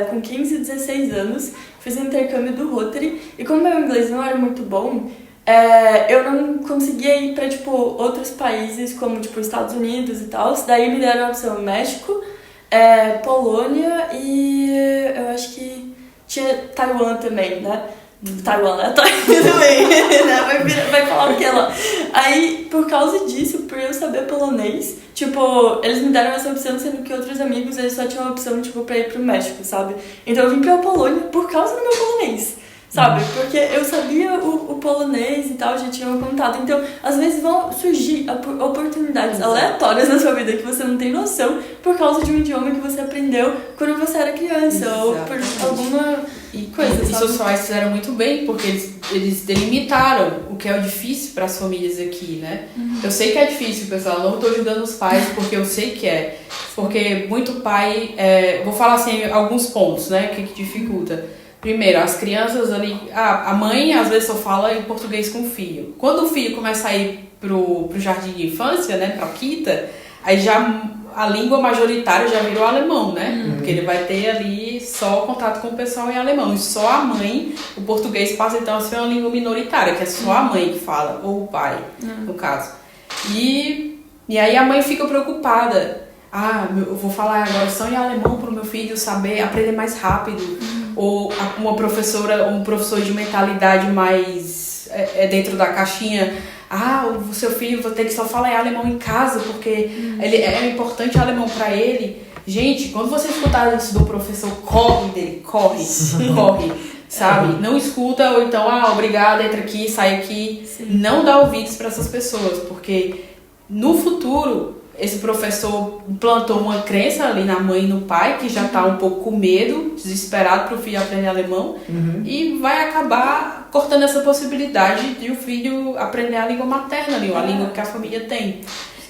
com 15, 16 anos, fiz um intercâmbio do Rotary, e como meu inglês não era muito bom, eu não conseguia ir pra, outros países, como, Estados Unidos e tal. Daí me deram a opção México, Polônia e eu acho que tinha Taiwan também, né? Taiwan, né? Também, né? Vai falar o que lá. Aí, por causa disso, por eu saber polonês, eles me deram essa opção, sendo que outros amigos, eles só tinham a opção, pra ir pro México, sabe? Então eu vim pra Polônia por causa do meu polonês. Sabe? Porque eu sabia o polonês e tal, já tinha um contato. Então, às vezes vão surgir oportunidades aleatórias na sua vida que você não tem noção por causa de um idioma que você aprendeu quando você era criança. Ou por alguma coisa, E seus pais fizeram muito bem, porque eles eles delimitaram o que é o difícil para as famílias aqui, né? Eu sei que é difícil, pessoal, não estou julgando os pais porque eu sei que é. Porque muito pai, vou falar assim, alguns pontos, né, que dificulta. Primeiro, as crianças ali, a mãe às vezes só fala em português com o filho. Quando o filho começa a ir pro jardim de infância, né, pra Kita, aí já a língua majoritária já virou alemão, né? Porque ele vai ter ali só contato com o pessoal em alemão. E só a mãe, o português passa então a ser uma língua minoritária, que é só a mãe que fala, ou o pai, no caso. E aí a mãe fica preocupada. Eu vou falar agora só em alemão para o meu filho saber, aprender mais rápido. Ou uma professora, um professor de mentalidade mais dentro da caixinha. O seu filho vai ter que só falar em alemão em casa, porque ele é importante alemão para ele. Gente, quando você escutar isso do professor, corre, sabe? Não escuta, ou então, obrigada, entra aqui, sai aqui. Sim. Não dá ouvidos para essas pessoas, porque no futuro esse professor implantou uma crença ali na mãe e no pai, que já está um pouco com medo, desesperado para o filho aprender alemão, e vai acabar cortando essa possibilidade de o filho aprender a língua materna ali, a língua que a família tem.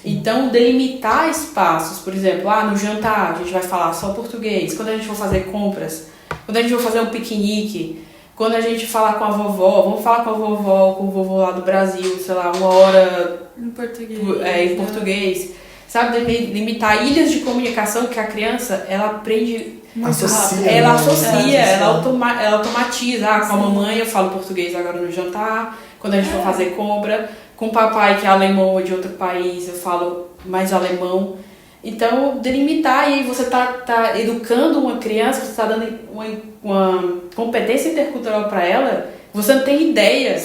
Então, delimitar espaços, por exemplo, no jantar a gente vai falar só português, quando a gente for fazer compras, quando a gente for fazer um piquenique, quando a gente falar com a vovó, vamos falar com a vovó, com o vovô lá do Brasil, sei lá, 1 hora em português. Em português. Sabe, limitar ilhas de comunicação que a criança, ela aprende muito rápido. Ela associa, ela automatiza. Com a mamãe eu falo português agora no jantar, quando a gente for fazer compra. Com o papai, que é alemão ou de outro país, eu falo mais alemão. Então, delimitar, e aí você tá educando uma criança, você está dando uma competência intercultural para ela, você não tem ideia.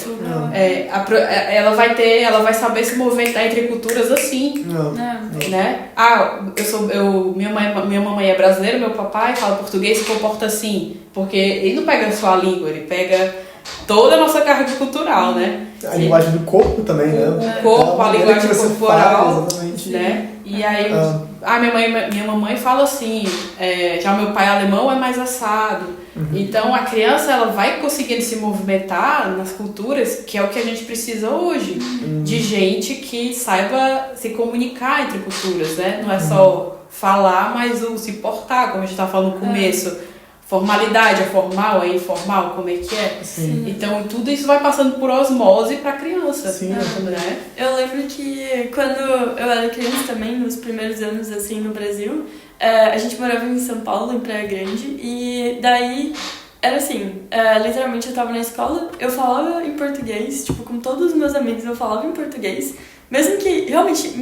Ela vai saber se movimentar entre culturas assim. Né? Minha mamãe é brasileira, meu papai fala português, se comporta assim. Porque ele não pega só a língua, ele pega toda a nossa carga cultural, né? A linguagem do corpo também, né? O corpo, a linguagem corporal, né? E aí, minha mamãe fala assim, já meu pai alemão é mais assado. Então, a criança, ela vai conseguindo se movimentar nas culturas, que é o que a gente precisa hoje, de gente que saiba se comunicar entre culturas, né? Não é só falar, mas o se portar, como a gente estava falando no começo. Formalidade, é formal, é informal, como é que é? Sim. Então, tudo isso vai passando por osmose para a criança. Sim, né? Eu lembro que quando eu era criança também, nos primeiros anos assim no Brasil, a gente morava em São Paulo, em Praia Grande, e daí era assim, literalmente eu tava na escola, eu falava em português, tipo, com todos os meus amigos eu falava em português, mesmo que, realmente,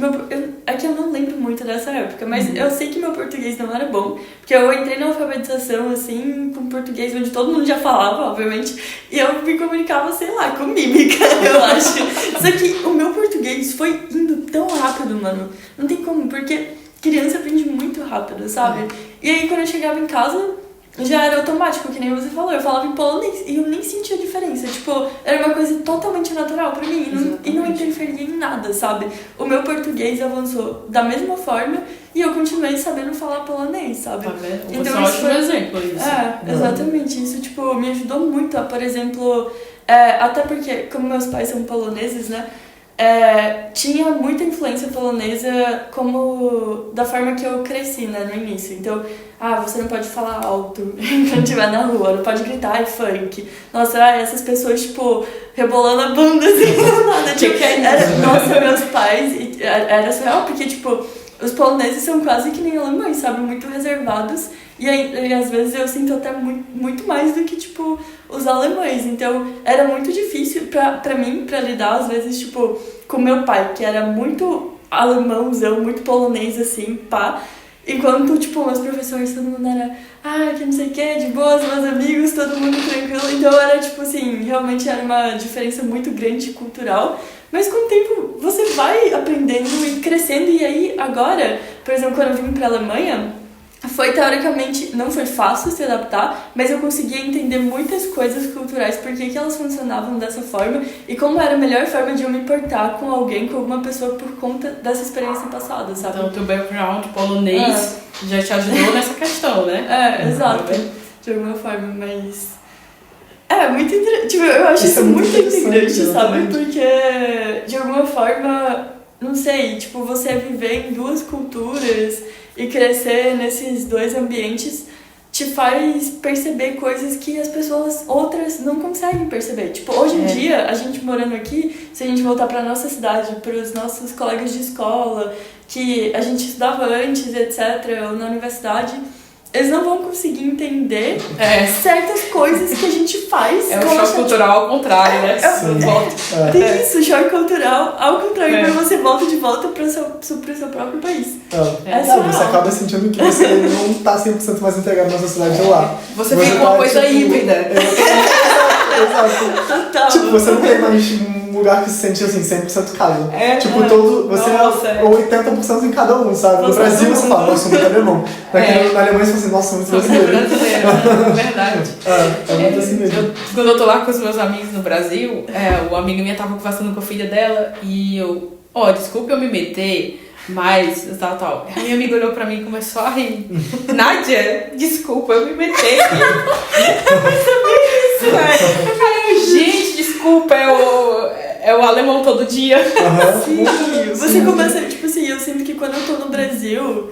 aqui eu não lembro muito dessa época, mas eu sei que meu português não era bom, porque eu entrei na alfabetização, assim, com português onde todo mundo já falava, obviamente, e eu me comunicava, sei lá, com mímica, eu acho. Só que o meu português foi indo tão rápido, mano, não tem como, porque criança aprende muito rápido, sabe? E aí, quando eu chegava em casa, já era automático, que nem você falou, eu falava em polonês e eu nem sentia diferença, tipo, era uma coisa totalmente natural pra mim e não interferia em nada, sabe? O meu português avançou da mesma forma e eu continuei sabendo falar polonês, sabe? Tá vendo? Então, isso foi um exemplo isso. Exatamente, isso, tipo, me ajudou muito a, por exemplo, até porque, como meus pais são poloneses, né? Tinha muita influência polonesa como da forma que eu cresci, né, no início. Então, você não pode falar alto quando estiver na rua, não pode gritar, é funk. Nossa, essas pessoas, tipo, rebolando a bunda, assim, nada. Tipo, nossa, meus pais, era surreal, porque, tipo, os poloneses são quase que nem alemães, sabe, muito reservados. E às vezes eu sinto até muito mais do que, tipo, os alemães. Então, era muito difícil pra mim, pra lidar, às vezes, tipo, com meu pai, que era muito alemãozão, muito polonês, assim, pá. Enquanto, tipo, meus professores, todo mundo era, que não sei o que, de boas, meus amigos, todo mundo tranquilo. Então, era, tipo, assim, realmente era uma diferença muito grande cultural. Mas com o tempo, você vai aprendendo e crescendo. E aí, agora, por exemplo, quando eu vim pra Alemanha, foi teoricamente, não foi fácil se adaptar, mas eu conseguia entender muitas coisas culturais, por que elas funcionavam dessa forma e como era a melhor forma de eu me portar com alguém, com alguma pessoa por conta dessa experiência passada, sabe? Então o teu background polonês já te ajudou nessa questão, né? Exato, de alguma forma, mas É, muito interessante. Tipo, eu acho isso muito integrante, sabe? Exatamente. Porque, de alguma forma, não sei, tipo, você viver em duas culturas e crescer nesses dois ambientes te faz perceber coisas que as pessoas outras não conseguem perceber. Tipo, hoje em dia, a gente morando aqui, se a gente voltar pra nossa cidade, pros nossos colegas de escola, que a gente estudava antes, etc., ou na universidade, eles não vão conseguir entender certas coisas que a gente faz. É o choque cultural ao contrário, né? Tem isso, choque cultural ao contrário, quando você volta de volta pro seu próprio país. Você acaba sentindo que você não tá 100% mais integrado na sociedade lá. Você fica uma coisa híbrida. Exato. Total. Tipo, você não tem mais um lugar que se sente assim, 100% casa. Tipo, você é 80% em cada um, sabe? No Brasil você fala, nossa, sou muito alemão. Na Alemanha você fala assim, nossa, sou muito brasileiro. É verdade. É muito assim mesmo. Quando eu tô lá com os meus amigos no Brasil, o amigo minha tava conversando com a filha dela e eu, desculpa eu me meter, mas tal. A minha amiga olhou pra mim e começou a rir. Nádia, desculpa eu me meter. Eu falei, gente, desculpa, é o alemão todo dia. Sim, você começa, tipo assim, eu sinto que quando eu tô no Brasil,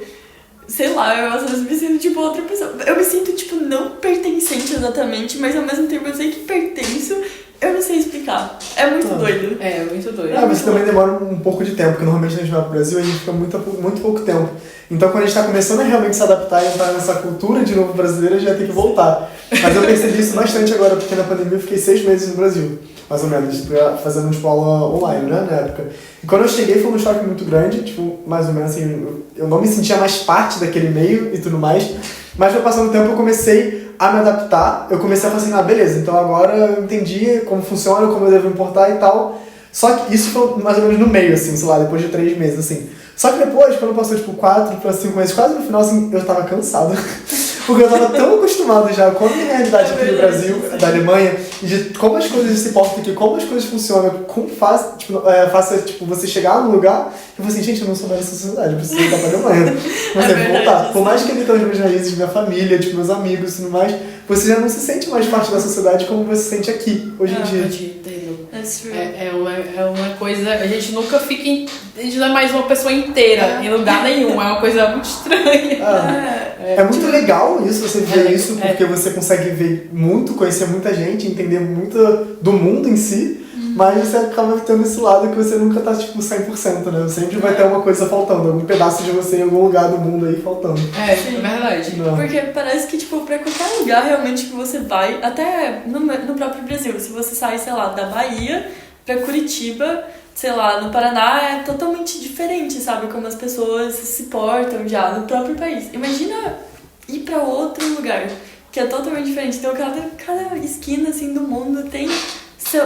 sei lá, eu às vezes me sinto tipo outra pessoa. Eu me sinto, tipo, não pertencente exatamente, mas ao mesmo tempo eu sei que pertenço, eu não sei explicar. É muito doido. É, muito doido. Mas também demora um pouco de tempo, porque normalmente a gente vai pro Brasil e a gente fica muito pouco tempo. Então quando a gente tá começando a realmente se adaptar e entrar nessa cultura de novo brasileira, a gente vai ter que voltar. Mas eu percebi isso bastante agora, porque na pandemia eu fiquei 6 meses no Brasil, mais ou menos, fazendo tipo aula online, né, na época. E quando eu cheguei foi um choque muito grande, tipo, mais ou menos assim, eu não me sentia mais parte daquele meio e tudo mais, mas foi passando o tempo eu comecei a me adaptar, eu comecei a falar assim, beleza, então agora eu entendi como funciona, como eu devo importar e tal. Só que isso foi mais ou menos no meio, assim, sei lá, depois de 3 meses, assim. Só que depois, quando passou tipo 4 para 5 meses, quase no final, assim, eu tava cansado. Porque eu tava tão acostumado já com a minha realidade aqui no Brasil, da Alemanha, e de como as coisas se portam aqui, como as coisas funcionam, como faz, tipo, você chegar num lugar e você assim, gente, eu não sou mais dessa sociedade, eu preciso voltar pra Alemanha. Você voltar. Por mais que ele tenha as minhas raízes, minha família, tipo, meus amigos e tudo mais, você já não se sente mais parte da sociedade como você se sente aqui, hoje em dia. É uma coisa, a gente nunca fica, a gente não é mais uma pessoa inteira em lugar nenhum, é uma coisa muito estranha. É muito legal isso, você ver isso, porque você consegue ver muito, conhecer muita gente, entender muito do mundo em si, mas você acaba tendo esse lado que você nunca tá, tipo, 100%, né? Sempre vai ter uma coisa faltando, algum pedaço de você em algum lugar do mundo aí faltando. É verdade. Não. Porque parece que, tipo, pra qualquer lugar realmente que você vai, até no próprio Brasil, se você sai, sei lá, da Bahia pra Curitiba, sei lá, no Paraná é totalmente diferente, sabe? Como as pessoas se portam já no próprio país. Imagina ir pra outro lugar, que é totalmente diferente. Então, cada esquina, assim, do mundo tem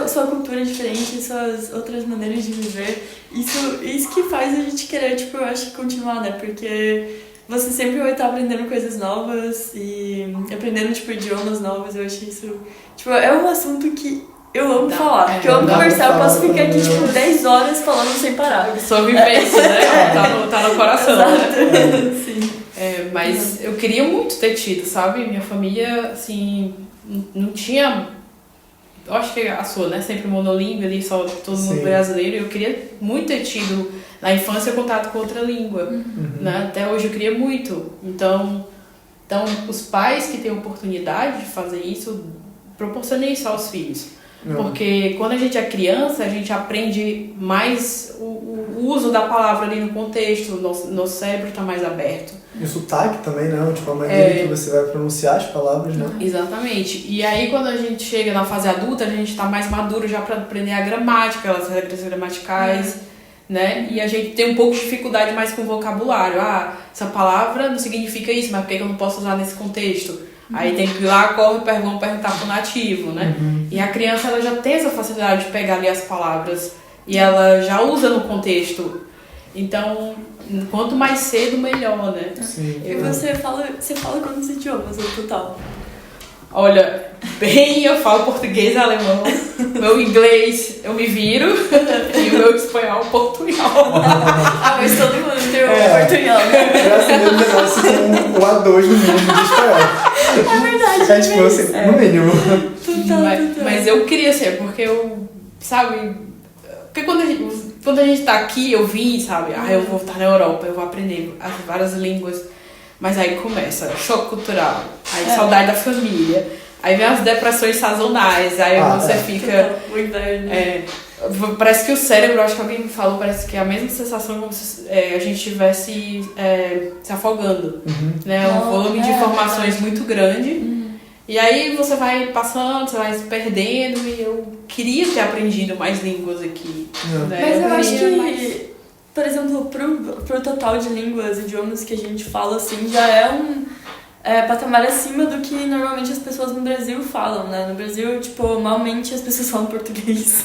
sua cultura diferente, suas outras maneiras de viver. Isso que faz a gente querer, tipo, eu acho, continuar, né? Porque você sempre vai estar aprendendo coisas novas e aprendendo, tipo, idiomas novos. Eu acho isso... Tipo, é um assunto que eu amo falar, que eu amo conversar, eu posso ficar aqui, tipo, 10 horas falando sem parar. Sua vivência, né? Tá no coração, né? Sim. Mas eu queria muito ter tido, sabe? Minha família, assim, não tinha... Eu acho que a sua, né? Sempre monolíngue ali, só todo mundo brasileiro. Eu queria muito ter tido, na infância, contato com outra língua. Né? Até hoje eu queria muito. Então, os pais que têm oportunidade de fazer isso, proporcionem isso aos filhos. Porque quando a gente é criança, a gente aprende mais o uso da palavra ali no contexto, nosso cérebro está mais aberto. E o sotaque também, né? Tipo, a maneira que você vai pronunciar as palavras, né? Exatamente. E aí, quando a gente chega na fase adulta, a gente está mais maduro já para aprender a gramática, as regras gramaticais, né? E a gente tem um pouco de dificuldade mais com o vocabulário. Essa palavra não significa isso, mas por que eu não posso usar nesse contexto? Aí tem que ir lá, vamos perguntar pro nativo, né? E a criança, ela já tem essa facilidade de pegar ali as palavras e ela já usa no contexto. Então, quanto mais cedo, melhor, né? Sim. E você fala quantos idiomas no total? Olha, eu falo português, alemão, meu inglês eu me viro e o meu espanhol portunhol. Mas todo mundo tem um portunhol, né? Brasileiro negócio com um A2 no mínimo de espanhol. É verdade. Tipo assim, no mínimo. Mas eu queria ser, porque eu, sabe... Porque quando a gente tá aqui, eu vim, sabe? Eu vou estar na Europa, eu vou aprender várias línguas. Mas aí começa choque cultural, aí saudade da família, aí vem as depressões sazonais, aí você fica... Parece que o cérebro, acho que alguém me falou, parece que é a mesma sensação como se a gente estivesse se afogando. Né? Um volume de informações muito grande. E aí você vai passando, você vai se perdendo, e eu queria ter aprendido mais línguas aqui. Né? Mas eu acho que, por exemplo, pro total de línguas, idiomas que a gente fala, assim, já é um patamar acima do que normalmente as pessoas no Brasil falam, né? No Brasil, tipo, malmente as pessoas falam português.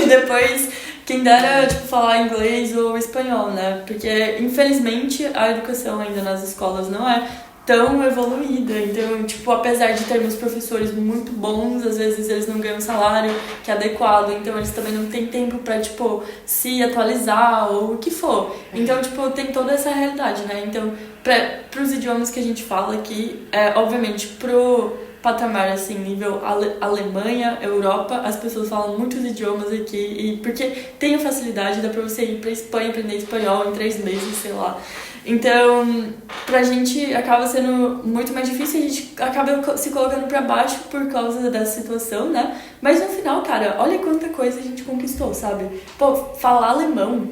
Depois, quem dera, tipo, falar inglês ou espanhol, né? Porque, infelizmente, a educação ainda nas escolas não é tão evoluída, então, tipo, apesar de termos professores muito bons, às vezes eles não ganham um salário que é adequado, então eles também não têm tempo pra, tipo, se atualizar ou o que for. Então, tipo, tem toda essa realidade, né? Então, pros idiomas que a gente fala aqui, obviamente, pro patamar, assim, nível Alemanha, Europa, as pessoas falam muitos idiomas aqui, e porque tem a facilidade, dá pra você ir pra Espanha, aprender espanhol em 3 meses, sei lá. Então, pra gente acaba sendo muito mais difícil, a gente acaba se colocando pra baixo por causa dessa situação, né? Mas no final, cara, olha quanta coisa a gente conquistou, sabe? Pô, falar alemão,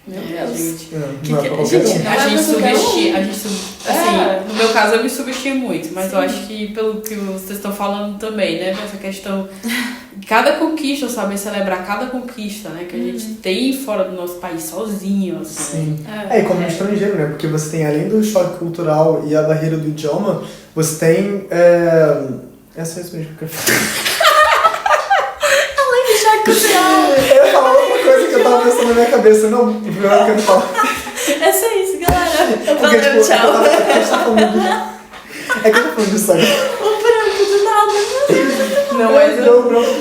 meu Deus. Gente, A gente subestima, assim, no meu caso eu me subestimo muito, mas eu acho que pelo que vocês estão falando também, né? Essa questão, cada conquista, saber celebrar cada conquista, né? Que a gente tem fora do nosso país sozinho, assim. Sim. E como estrangeiro, né? Porque você tem, além do choque cultural e a barreira do idioma, você tem... É só isso mesmo que eu Além do choque cultural. Eu ia falar outra coisa que eu tava pensando na minha cabeça. Não, o primeiro que eu ia falar. É só isso, galera. Porque, Valeu, tipo, tchau. É que eu tô falando disso agora. O branco do nada. Não, mas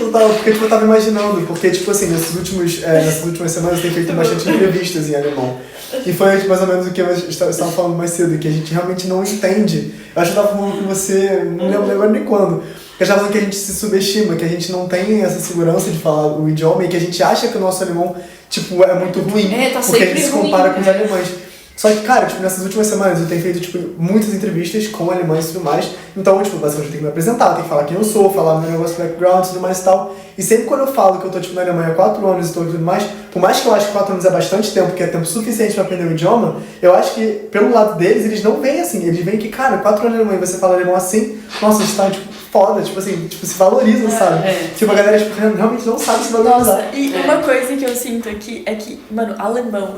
Total, porque tipo, eu tava imaginando, porque tipo assim, nessas últimas semanas eu tenho feito bastante entrevistas em alemão. E foi mais ou menos o que eu estava falando mais cedo, que a gente realmente não entende. Eu acho que eu tava falando com você, não lembro agora nem quando. Eu estava falando que a gente se subestima, que a gente não tem essa segurança de falar o idioma e que a gente acha que o nosso alemão, tipo, é muito ruim. Tá porque a gente se compara ruim, com os alemães. Só que, cara, tipo, nessas últimas semanas eu tenho feito, tipo, muitas entrevistas com alemães e tudo mais. Então, tipo, basicamente eu tenho que me apresentar, tenho que falar quem eu sou, falar meu negócio background e tudo mais e tal. E sempre quando eu falo que eu tô, tipo, na Alemanha há 4 anos e tudo mais, por mais que eu acho que 4 anos é bastante tempo, que é tempo suficiente pra aprender o idioma, eu acho que, pelo lado deles, eles não veem assim. Eles veem que, cara, 4 anos na Alemanha e você fala alemão assim, nossa, você tá, tipo, foda, tipo assim, tipo, se valoriza, sabe? Tipo, a galera, tipo, realmente não sabe se valorizar. Nossa, e uma coisa que eu sinto aqui é que, mano,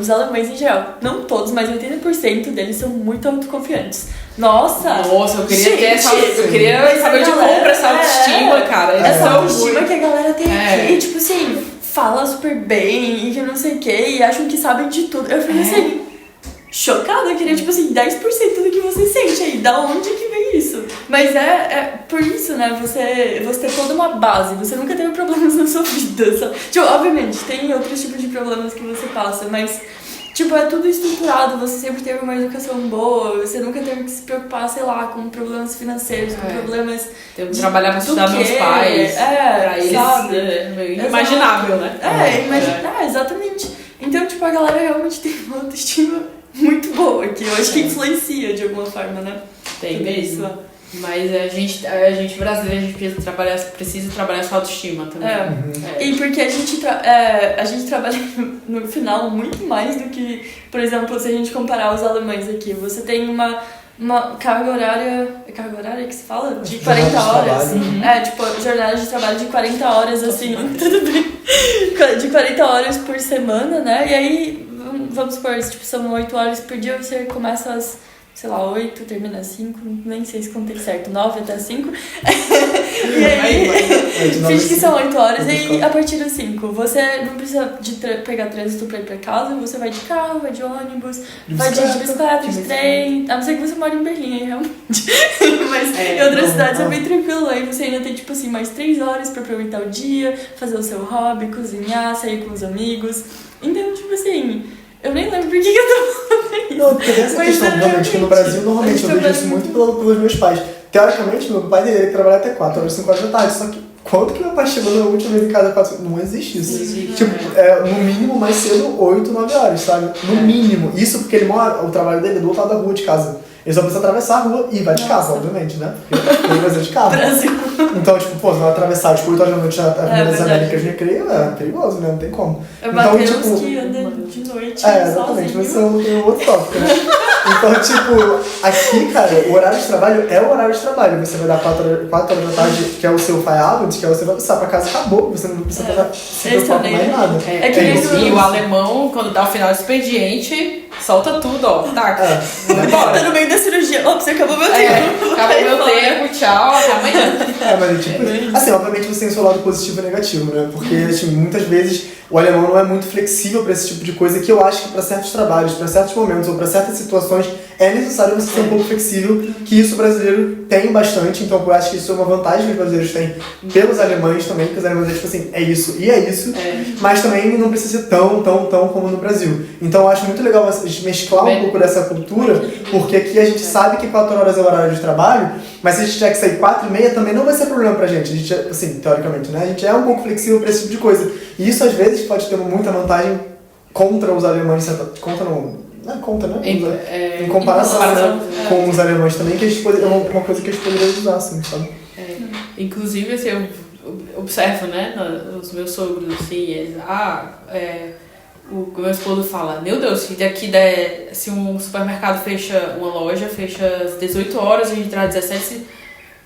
os alemães em geral, não todos, mas 80% deles são muito autoconfiantes. Nossa, eu queria ter essa. Eu queria saber de compra essa autoestima, cara. Essa autoestima que a galera tem aqui, tipo assim, fala super bem e que não sei o que, e acham que sabem de tudo. Eu fico assim, chocada, eu queria, tipo assim, 10% do que você sente aí, da onde que vem isso? Mas é por isso, né, você tem toda uma base, você nunca teve problemas na sua vida, sabe? Tipo, obviamente, tem outros tipos de problemas que você passa, mas, tipo, é tudo estruturado, você sempre teve uma educação boa, você nunca teve que se preocupar, sei lá, com problemas financeiros, com problemas... Eu trabalhar pra estudar meus pais, pra eles, sabe? Imaginável, né? Exatamente. Então, tipo, a galera realmente tem uma autoestima muito boa, que eu acho que influencia de alguma forma, né? Tem mesmo. Mas a gente brasileiro, a gente precisa trabalhar essa autoestima também. E porque a gente trabalha no final muito mais do que, por exemplo, se a gente comparar os alemães aqui. Você tem uma carga horária... É carga horária que se fala? De 40 horas. Tipo, jornada de trabalho de 40 horas, assim, tudo bem. De 40 horas por semana, né? E aí, vamos supor, tipo, são 8 horas por dia, você começa às, sei lá, 8, termina às 5, nem sei se contei certo, 9 até 5. E aí, finge que são 8 horas, e aí, a partir das 5, você não precisa de pegar trânsito pra ir pra casa, você vai de carro, vai de ônibus, vai de bicicleta, de trem, a não ser que você mora em Berlim, aí, realmente. Mas em outras cidades é bem tranquilo, aí você ainda tem, tipo assim, mais 3 horas pra aproveitar o dia, fazer o seu hobby, cozinhar, sair com os amigos. Então, tipo assim... Eu nem lembro por que eu tô falando isso. Não, porque tem essa questão, realmente, que no Brasil, normalmente, eu vejo isso muito pelos meus pais. Teoricamente, meu pai deveria trabalhar até 4 horas, 5 horas da tarde, só que Quanto que meu pai chegou na última vez em casa? Não existe isso. Sim, tipo, no mínimo, mais cedo, 8, 9 horas, sabe? No mínimo. Isso porque ele mora, o trabalho dele é do outro lado da rua de casa. Ele só precisa atravessar a rua e vai de casa, obviamente, né? Porque ele vai ser de carro. Então, tipo, você vai atravessar, tipo, 8 horas da noite na Avenida das Américas de Recreio, é perigoso, né? Não tem como. É o então, Matheus tipo, que anda de noite exatamente, sozinho. mas isso é um outro tópico, né? Então, tipo, aqui, cara, o horário de trabalho é o horário de trabalho. Você vai dar 4 horas da tarde, que é o seu fly out, que é você vai precisar pra casa, acabou. Você não precisa se preocupar com mais nada. E o alemão, quando dá o final do expediente, solta tudo, ó. Taca. Vai embora. Tá no meio da cirurgia. Ó, você acabou meu tempo. Acabou meu tempo, tchau, até amanhã. Mas tipo, assim, obviamente você tem o seu lado positivo e negativo, né? Porque, assim, muitas vezes o alemão não é muito flexível pra esse tipo de coisa, que eu acho que pra certos trabalhos, pra certos momentos ou pra certas situações é necessário você ser um pouco flexível, que isso o brasileiro tem bastante, então eu acho que isso é uma vantagem que os brasileiros têm pelos alemães também, que os alemães é tipo assim, é isso e é isso, mas também não precisa ser tão como no Brasil. Então eu acho muito legal a gente mesclar um pouco dessa cultura, porque aqui a gente sabe que 4 horas é o horário de trabalho, mas se a gente tiver que sair 4h30 também não vai ser problema pra gente. A gente, assim, teoricamente, né? A gente é um pouco flexível pra esse tipo de coisa. E isso às vezes pode ter muita vantagem contra os alemães, contra não é contra, né? Em comparação com os alemães também, que a gente é uma coisa que a gente poderia usar, assim, sabe? Inclusive, assim, eu observo, né, os meus sogros, assim, eles, o meu esposo fala, meu Deus, se um supermercado fecha, uma loja fecha às 18 horas, a gente entrar às 17,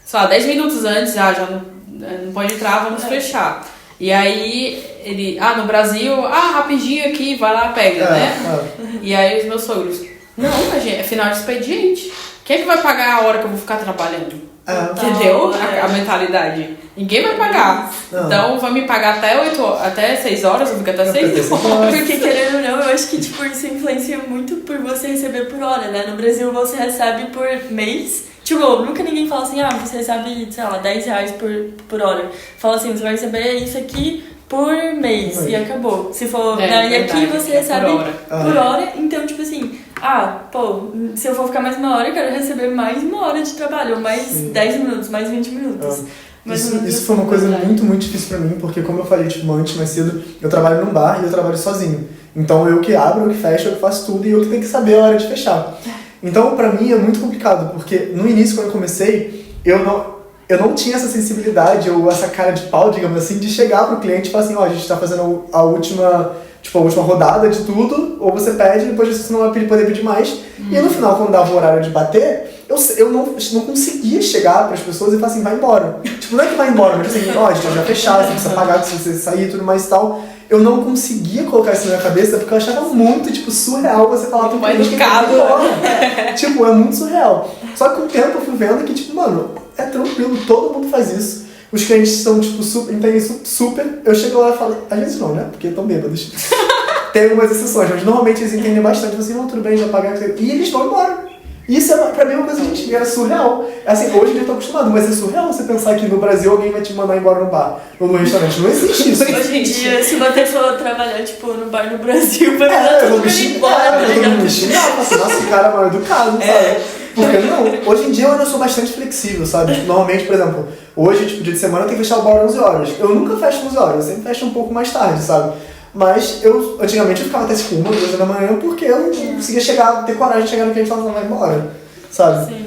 sei lá, 10 minutos antes, já não pode entrar, vamos fechar. E aí, ele, no Brasil, rapidinho aqui, vai lá, pega, né? E aí os meus sogros, não, gente, é final de expediente. Quem é que vai pagar a hora que eu vou ficar trabalhando? Entendeu? A mentalidade. Ninguém vai pagar. Não. Então, vai me pagar até 6 horas, eu fico até 6 horas. Porque, querendo ou não, eu acho que tipo, isso influencia muito por você receber por hora, né? No Brasil, você recebe por mês. Tipo, nunca ninguém fala assim, você recebe, sei lá, R$10 por hora. Fala assim, você vai receber isso aqui por mês. E acabou. Se for, e aqui você recebe por hora. Então, tipo assim, se eu for ficar mais 1 hora, eu quero receber mais 1 hora de trabalho. Ou mais 10 minutos, mais 20 minutos. Isso foi uma coisa muito, muito difícil pra mim, porque como eu falei, tipo, antes, mais cedo, eu trabalho num bar e eu trabalho sozinho. Então, eu que abro, eu que fecho, eu que faço tudo e eu que tenho que saber a hora de fechar. Então, pra mim, é muito complicado, porque no início, quando eu comecei, eu não tinha essa sensibilidade ou essa cara de pau, digamos assim, de chegar pro cliente e falar assim, a gente tá fazendo a última rodada de tudo, ou você pede, depois você não vai poder pedir mais. E no final, quando dava o horário de bater, eu não conseguia chegar pras pessoas e falar assim, vai embora. Tipo, não é que vai embora, mas assim, a gente já fechado, você precisa pagar se você sair e tudo mais e tal. Eu não conseguia colocar isso na minha cabeça porque eu achava muito, tipo, surreal você falar pro cliente que vai embora. Tipo, é muito surreal. Só que com o tempo eu fui vendo que, tipo, mano, é tranquilo, todo mundo faz isso. Os clientes são, tipo, entendem isso super. Eu chego lá e falo, às vezes não, né? Porque estão bêbados. Tem algumas exceções, mas normalmente eles entendem bastante. Assim, não, tudo bem, já pagar. E eles vão embora. Isso, pra mim, é uma coisa que a gente era surreal. Assim, hoje eu tô acostumado, mas é surreal você pensar que no Brasil alguém vai te mandar embora no bar ou no restaurante. Não existe isso. Hoje em dia, se você for trabalhar, tipo, no bar no Brasil, vai mandar todo mundo embora. Eu vou me xingar, assim, nossa, o cara é mal educado, sabe? Porque não, hoje em dia eu ainda sou bastante flexível, sabe? Normalmente, por exemplo, hoje, tipo, dia de semana eu tenho que fechar o bar às 11 horas. Eu nunca fecho 11 horas, eu sempre fecho um pouco mais tarde, sabe? Mas antigamente eu ficava até tipo 1, 2 da manhã porque eu não conseguia ter coragem de chegar no cliente e falar, não, vai embora, sabe? Sim.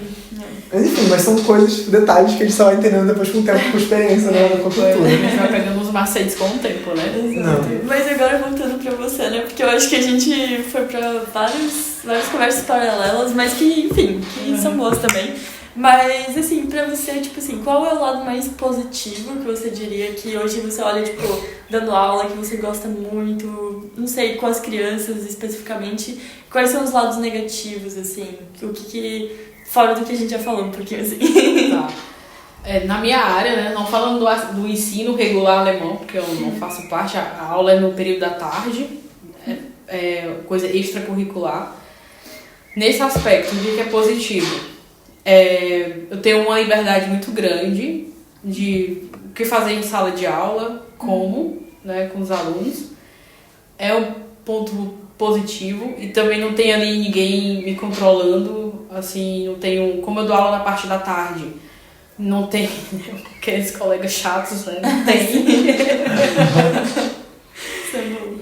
Mas enfim, mas são coisas, detalhes que a gente só vai entendendo depois com o tempo, com experiência, né? Com cultura. A gente vai pegando uns macetes com o tempo, né? Exato. Mas agora voltando pra você, né? Porque eu acho que a gente foi pra várias conversas paralelas, mas que, enfim, que são boas também. Mas, assim, pra você, tipo assim, qual é o lado mais positivo que você diria que hoje você olha, tipo, dando aula, que você gosta muito, não sei, com as crianças especificamente, quais são os lados negativos, assim? O que fora do que a gente já falou um pouquinho, assim. Tá. Na minha área, né, não falando do ensino regular alemão, porque eu não faço parte, a aula é no período da tarde, é coisa extracurricular. Nesse aspecto, o que é positivo? Eu tenho uma liberdade muito grande de o que fazer em sala de aula, né, com os alunos. É um ponto positivo. E também não tem ali ninguém me controlando, assim, não tenho... Como eu dou aula na parte da tarde, Não tem aqueles colegas chatos, né? Não tem.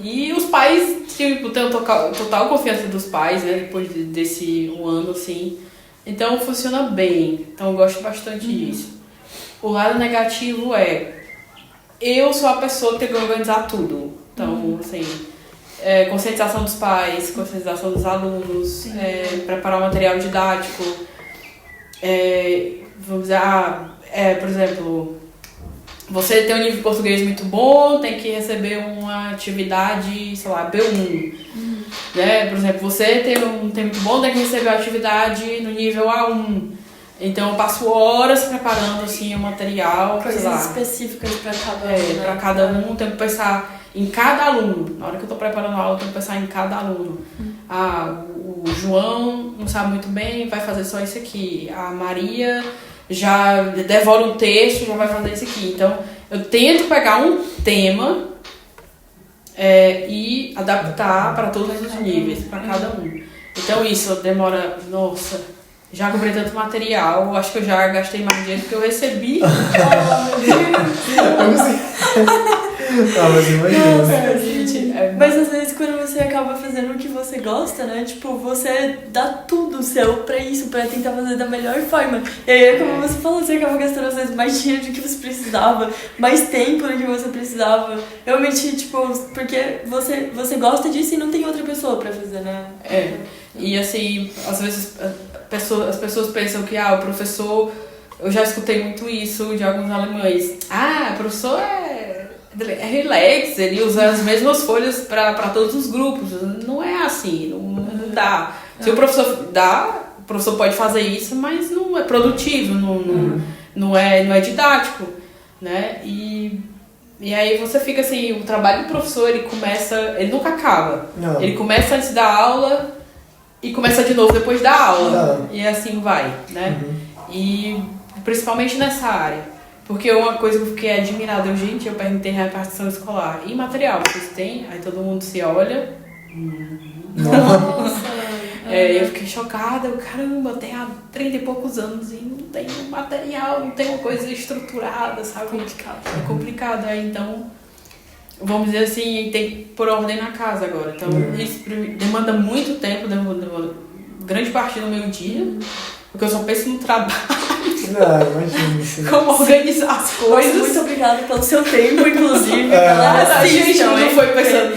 E os pais, tipo, tem total confiança dos pais, né? Depois desse um ano, assim. Então, funciona bem. Então, eu gosto bastante disso. O lado negativo eu sou a pessoa que tem que organizar tudo. Então, assim, conscientização dos pais, conscientização dos alunos, preparar o material didático. Vamos dizer, por exemplo, você tem um nível de português muito bom, tem que receber uma atividade, sei lá, B1. Né? Por exemplo, você tem um tempo muito bom, tem que receber uma atividade no nível A1. Então eu passo horas preparando assim, o material. Coisas específicas para cada um. Para cada um, tenho que pensar em cada aluno. Na hora que eu estou preparando a aula, eu tenho que pensar em cada aluno. O João não sabe muito bem, vai fazer só isso aqui. A Maria já devora um texto, já vai fazer isso aqui. Então, eu tento pegar um tema e adaptar para todos os níveis, para cada um. Então, isso demora... Nossa, já comprei tanto material, acho que eu já gastei mais dinheiro do que eu recebi. Mas imagina. Nossa, gente. Mas às vezes quando você acaba fazendo o que você gosta, né? Tipo, você dá tudo seu pra isso, pra tentar fazer da melhor forma. E aí, como você falou, você acaba gastando às vezes mais dinheiro do que você precisava, mais tempo do que você precisava. Realmente, tipo, porque você gosta disso e não tem outra pessoa pra fazer, né? E assim, às vezes as pessoas pensam que o professor... Eu já escutei muito isso de alguns alemães. O professor é relax, ele usa as mesmas folhas para todos os grupos. Não é assim, não dá. Se o professor dá, o professor pode fazer isso, mas não é produtivo, não é didático, né? E aí você fica assim, o trabalho do professor, ele nunca acaba. Não. Ele começa antes da aula e começa de novo depois da aula. Não. E assim vai, né? E principalmente nessa área. Porque uma coisa que eu fiquei admirada, gente, eu perguntei repartição escolar. E material, vocês têm? Aí todo mundo se olha. Nossa! Eu fiquei chocada. Caramba, tem há 30 e poucos anos e não tem material, não tem uma coisa estruturada, sabe? É complicado. Então, vamos dizer assim, tem que pôr ordem na casa agora. Então, isso demanda muito tempo, demanda grande parte do meu dia. Porque eu só penso no trabalho. Imagina. Como organizar as coisas. Muito obrigada pelo seu tempo, inclusive. A gente não foi pensando,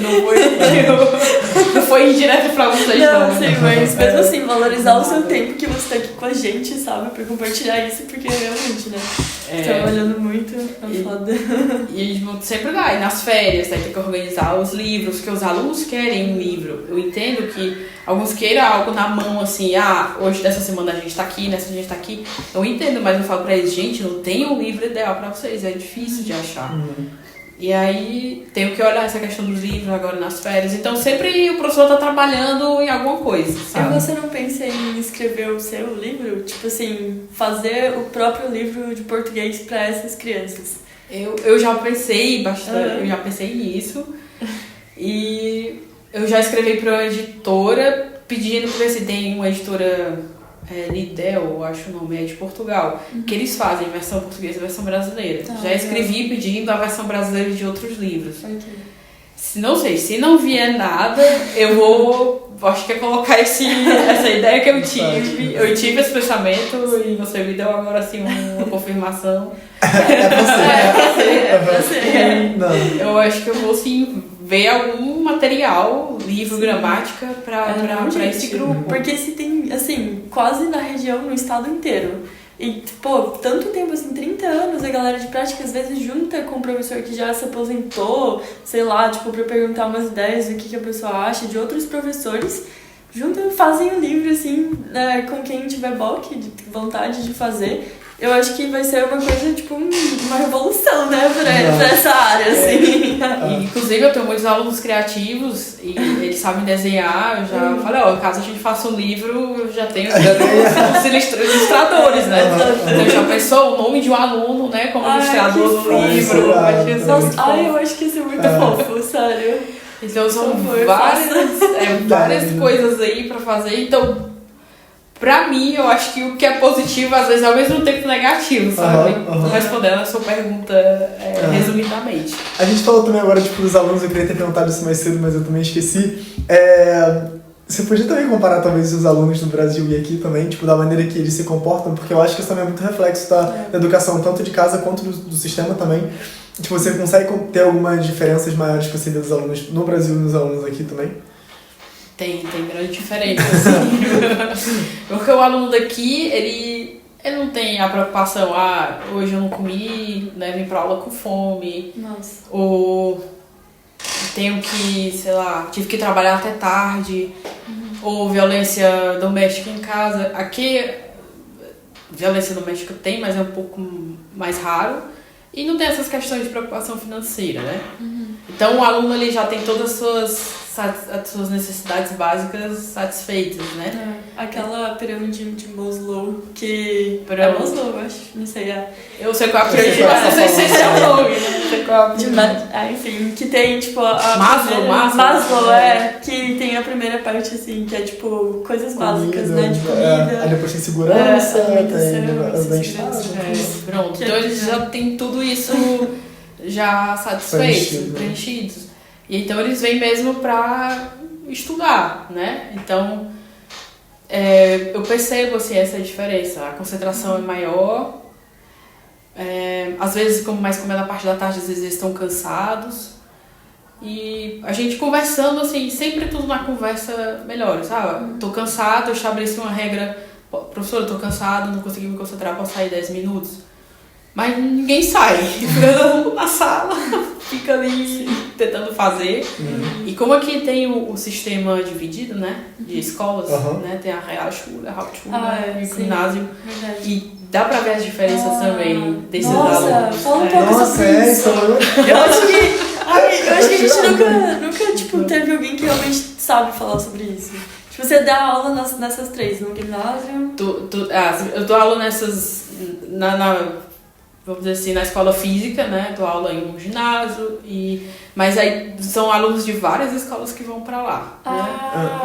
não foi indireto pra vocês, não. Sim, mas mesmo assim, valorizar o seu tempo que você tá aqui com a gente, sabe? Pra compartilhar isso, porque realmente, né? Trabalhando muito, é foda. E a gente sempre dá, e nas férias, aí tem que organizar os livros, que os alunos querem um livro. Eu entendo que alguns queiram algo na mão, assim, hoje dessa semana a gente tá aqui, nessa a gente tá aqui. Eu entendo, mas eu falo pra eles, gente, não tem um livro ideal pra vocês, é difícil de achar. E aí, tenho que olhar essa questão dos livros agora nas férias. Então, sempre o professor tá trabalhando em alguma coisa, sabe? E você não pensa em escrever o seu livro? Tipo assim, fazer o próprio livro de português pra essas crianças? Eu já pensei bastante, eu já pensei nisso. E eu já escrevi pra uma editora, pedindo pra ver se tem uma editora... Lidel, eu acho o nome, é de Portugal, que eles fazem versão portuguesa e versão brasileira. Já escrevi pedindo a versão brasileira de outros livros. Se não vier nada, eu acho que é colocar essa ideia que eu tive. Eu tive esse pensamento e você me deu agora assim uma confirmação. É você. Eu acho que eu vou sim ver algum material, livro, gramática pra esse grupo. Porque se tem, assim, quase na região, no estado inteiro. E, tanto tempo, assim, 30 anos, a galera de prática às vezes junta com o professor que já se aposentou, sei lá, tipo, pra perguntar umas ideias do que a pessoa acha, de outros professores, juntam e fazem o livro, assim, com quem tiver vontade de fazer. Eu acho que vai ser uma coisa, tipo, uma revolução, né, pra essa área, assim. Inclusive, eu tenho muitos alunos criativos e eles sabem desenhar. Eu já falei, caso a gente faça um livro, eu já tenho os ilustradores, né? Então, já pensou o nome de um aluno, né, como ilustrador do livro. Eu acho que isso é muito fofo, sério. Então, são várias coisas aí pra fazer. Então, Pra mim, eu acho que o que é positivo, às vezes, é ao mesmo tempo negativo, sabe? Respondendo a sua pergunta resumidamente. A gente falou também agora, tipo, dos alunos, eu queria ter perguntado isso mais cedo, mas eu também esqueci. Você podia também comparar, talvez, os alunos do Brasil e aqui também, tipo, da maneira que eles se comportam, porque eu acho que isso também é muito reflexo da educação, tanto de casa quanto do sistema também. Tipo, você consegue ter algumas diferenças maiores que você vê dos alunos no Brasil e dos alunos aqui também? Tem grande diferença, assim. Porque o aluno daqui, ele não tem a preocupação, hoje eu não comi, né, vim pra aula com fome. Nossa. Ou tenho que, sei lá, tive que trabalhar até tarde. Ou violência doméstica em casa. Aqui, violência doméstica tem, mas é um pouco mais raro. E não tem essas questões de preocupação financeira, né? Então o aluno ele já tem todas as suas necessidades básicas satisfeitas, né? Aquela pirâmide de Maslow que... É Maslow, eu acho. Não sei. Eu sei qual é a pirâmide, mas não sei se esse é o nome. Não sei qual é a pirâmide. Enfim, que tem tipo Maslow, que tem a primeira parte assim, que é tipo coisas básicas, né? De comida. Aí depois tem segurança, tem bem-estar. Pronto, então eles já têm tudo isso já satisfeito, preenchidos. E então eles vêm mesmo para estudar, né? Então eu percebo assim, essa diferença. A concentração é maior. Às vezes, como é na parte da tarde, às vezes eles estão cansados. E a gente conversando, assim, sempre tudo na conversa melhora, sabe? Tô cansado, eu estabeleci uma regra. Professor, eu tô cansado, não consegui me concentrar, posso sair 10 minutos. Mas ninguém sai, fica na sala, fica ali tentando fazer. E como aqui tem o sistema dividido, né, de escolas, né, tem a Realschule, a Hauptschule e o ginásio. E dá pra ver as diferenças também desses alunos. Fala um pouco sobre isso. Eu acho que a gente nunca tipo, teve alguém que realmente sabe falar sobre isso. Tipo, você dá aula nessas três, no ginásio? Eu dou aula nessas... vamos dizer assim, na escola física, né? Dou aula em um ginásio, mas aí são alunos de várias escolas que vão pra lá.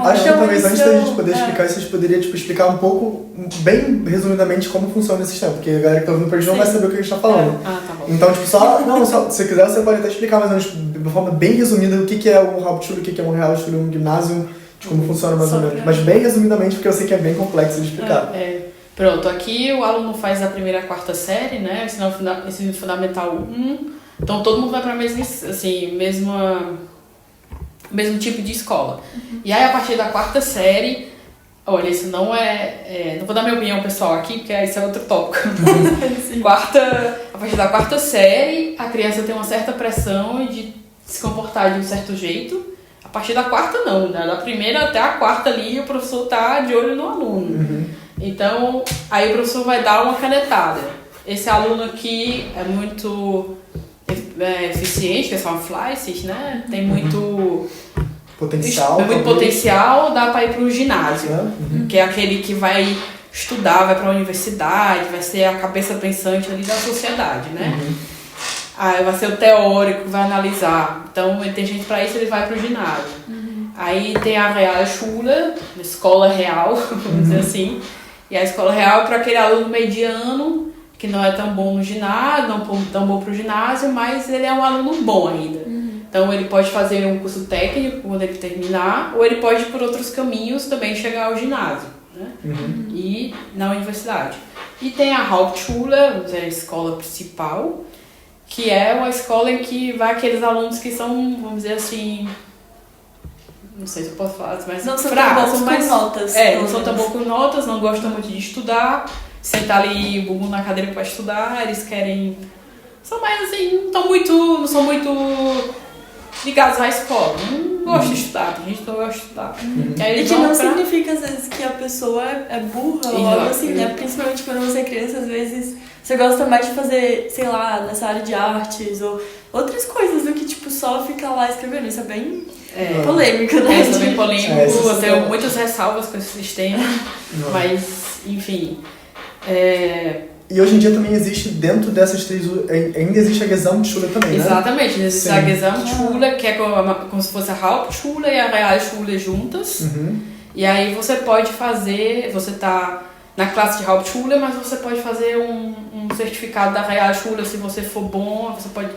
Acho que talvez antes da gente poder explicar isso, a gente poderia explicar um pouco, bem resumidamente, como funciona esse sistema, porque a galera que tá ouvindo perdido não vai saber o que a gente tá falando. Tá bom. Então, tipo, se você quiser, você pode até explicar, mas de uma forma bem resumida, o que é um Hauptschule, o que é um Realschule, um ginásio, de como funciona mais ou menos. Mas bem resumidamente, porque eu sei que é bem complexo de explicar. Pronto, aqui o aluno faz a primeira a quarta série, né? Ensino fundamental 1. Então todo mundo vai para mesmo tipo de escola. E aí a partir da quarta série, olha, isso não não vou dar minha opinião pessoal aqui, porque isso é outro tópico. A partir da quarta série, a criança tem uma certa pressão de se comportar de um certo jeito. A partir da quarta não, né? Da primeira até a quarta ali, o professor tá de olho no aluno. Então, aí o professor vai dar uma canetada. Esse aluno aqui é muito eficiente, que são fleißig, né? Tem muito potencial, dá para ir para o ginásio, que é aquele que vai estudar, vai para a universidade, vai ser a cabeça pensante ali da sociedade, né? Aí vai ser o teórico, vai analisar. Então, tem gente para isso, ele vai para o ginásio. Aí tem a Realschule, a escola real, vamos dizer assim. E a escola real é para aquele aluno mediano, que não é tão bom no ginásio, não tão bom para o ginásio, mas ele é um aluno bom ainda. Então ele pode fazer um curso técnico quando ele terminar, ou ele pode ir por outros caminhos também chegar ao ginásio, né? E na universidade. E tem a Hauptschule, vamos dizer, a escola principal, que é uma escola em que vai aqueles alunos que são, vamos dizer assim... Não sei se eu posso falar, mas não são tão bons com notas. Não são tão bons com notas, não gostam muito de estudar, sentar ali o bumbum na cadeira para estudar, eles querem... São mais assim, não são muito ligados à escola, não gostam de estudar, tem gente que não gosta de estudar. E que não significa, às vezes, que a pessoa é burra ou algo assim, né? Principalmente quando você é criança, às vezes você gosta mais de fazer, sei lá, nessa área de artes ou outras coisas do que, tipo, só ficar lá escrevendo. Isso é bem... polêmico, né? Isso é bem polêmico, eu tenho muitas ressalvas com esse sistema, mas, enfim... E hoje em dia também existe, dentro dessas três, ainda existe a Gesamtschule também, né? Exatamente, existe a Gesamtschule, que é como se fosse a Hauptschule e a Realschule juntas. E aí você pode fazer, você tá na classe de Hauptschule, mas você pode fazer um certificado da Realschule, se você for bom, você pode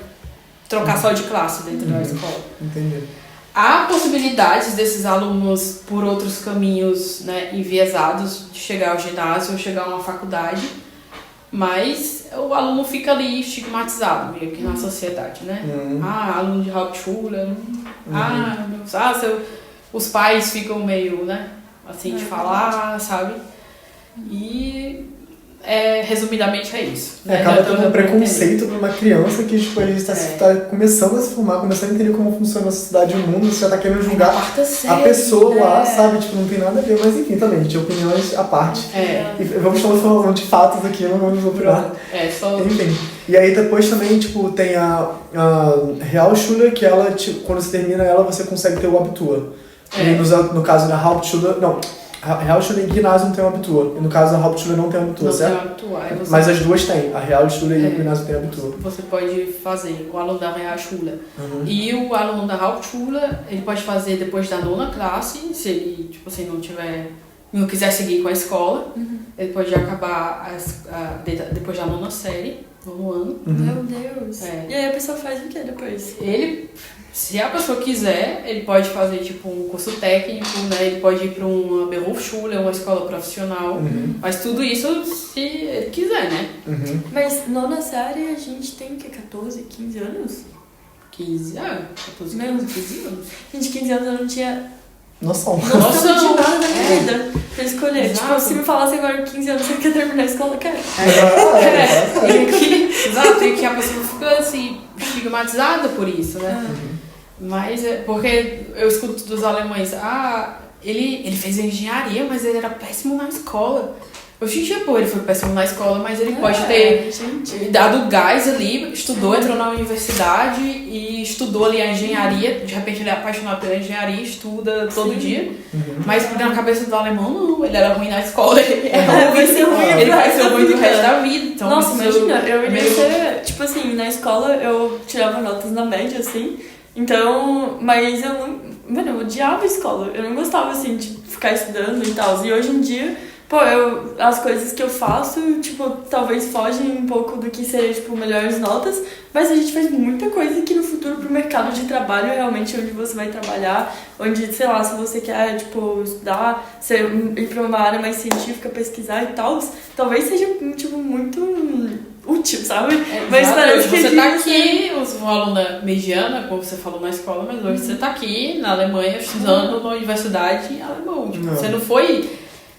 trocar só de classe dentro da escola. Entendi. Há possibilidades desses alunos, por outros caminhos, né, enviesados, de chegar ao ginásio ou chegar a uma faculdade, mas o aluno fica ali estigmatizado meio que na sociedade, né? Aluno de Hauptschule, os pais ficam meio, né, assim, de falar, sabe? E resumidamente é isso. Acaba tendo um preconceito para uma criança que tipo, ele está começando a se formar, começando a entender como funciona a sociedade e o mundo, você já está querendo julgar a pessoa lá, sabe? Tipo, não tem nada a ver, mas enfim, também, gente, opiniões à parte. E vamos falando de fatos aqui, não vamos opinar. Enfim. E aí depois também, tipo, tem a Realschule, que ela, tipo, quando você termina ela, você consegue ter o Abitur. E no caso da Hauptschule, não. A Realschule e Ginásio não tem Abitur. E no caso, a Hauptschule não tem Abitur, certo? Não tem Abitur. Mas as duas têm. A Realschule e o Ginásio tem Abitur. Você pode fazer, o aluno da Realschule. E o aluno da Hauptschule, ele pode fazer depois da 9ª classe, se ele, tipo assim, não quiser seguir com a escola. Ele pode acabar depois da 9ª série, 9º ano. Meu Deus. E aí a pessoa faz o que depois? Se a pessoa quiser, ele pode fazer tipo um curso técnico, né? Ele pode ir para uma Berufsschule, uma escola profissional. Mas tudo isso se ele quiser, né? Mas 9ª série a gente tem o quê? 14, 15 anos? 15 anos? 14, 15 anos. Gente, 15 anos eu não tinha noção de nada da minha vida pra escolher. Exato. Tipo, se me falasse agora 15 anos, você quer terminar a escola, cara. Exato, e que a pessoa fica assim, estigmatizada por isso, né? Mas porque eu escuto dos alemães, ele fez engenharia, mas ele era péssimo na escola. Hoje em dia, ele foi péssimo na escola, mas ele pode ter dado gás ali, estudou, entrou na universidade e estudou ali a engenharia. De repente ele é apaixonado pela engenharia, estuda todo dia. Mas na cabeça do alemão, não, ele era ruim na escola. Ele vai ser ruim do resto da vida. Então, nossa, imagina, eu iria ser, tipo assim, na escola eu tirava notas na média, assim. Então, mas eu não... Mano, eu odiava a escola. Eu não gostava, assim, de ficar estudando e tal. E hoje em dia, as coisas que eu faço, tipo, talvez fogem um pouco do que seria, tipo, melhores notas. Mas a gente faz muita coisa que no futuro pro mercado de trabalho é realmente onde você vai trabalhar. Onde, sei lá, se você quer, tipo, estudar, ir pra uma área mais científica, pesquisar e tal, talvez seja, tipo, muito... útil, sabe? Mas parece que você tá aqui, uma aluna mediana, como você falou na escola, mas hoje você tá aqui na Alemanha estudando na universidade em alemão. Tipo, você não foi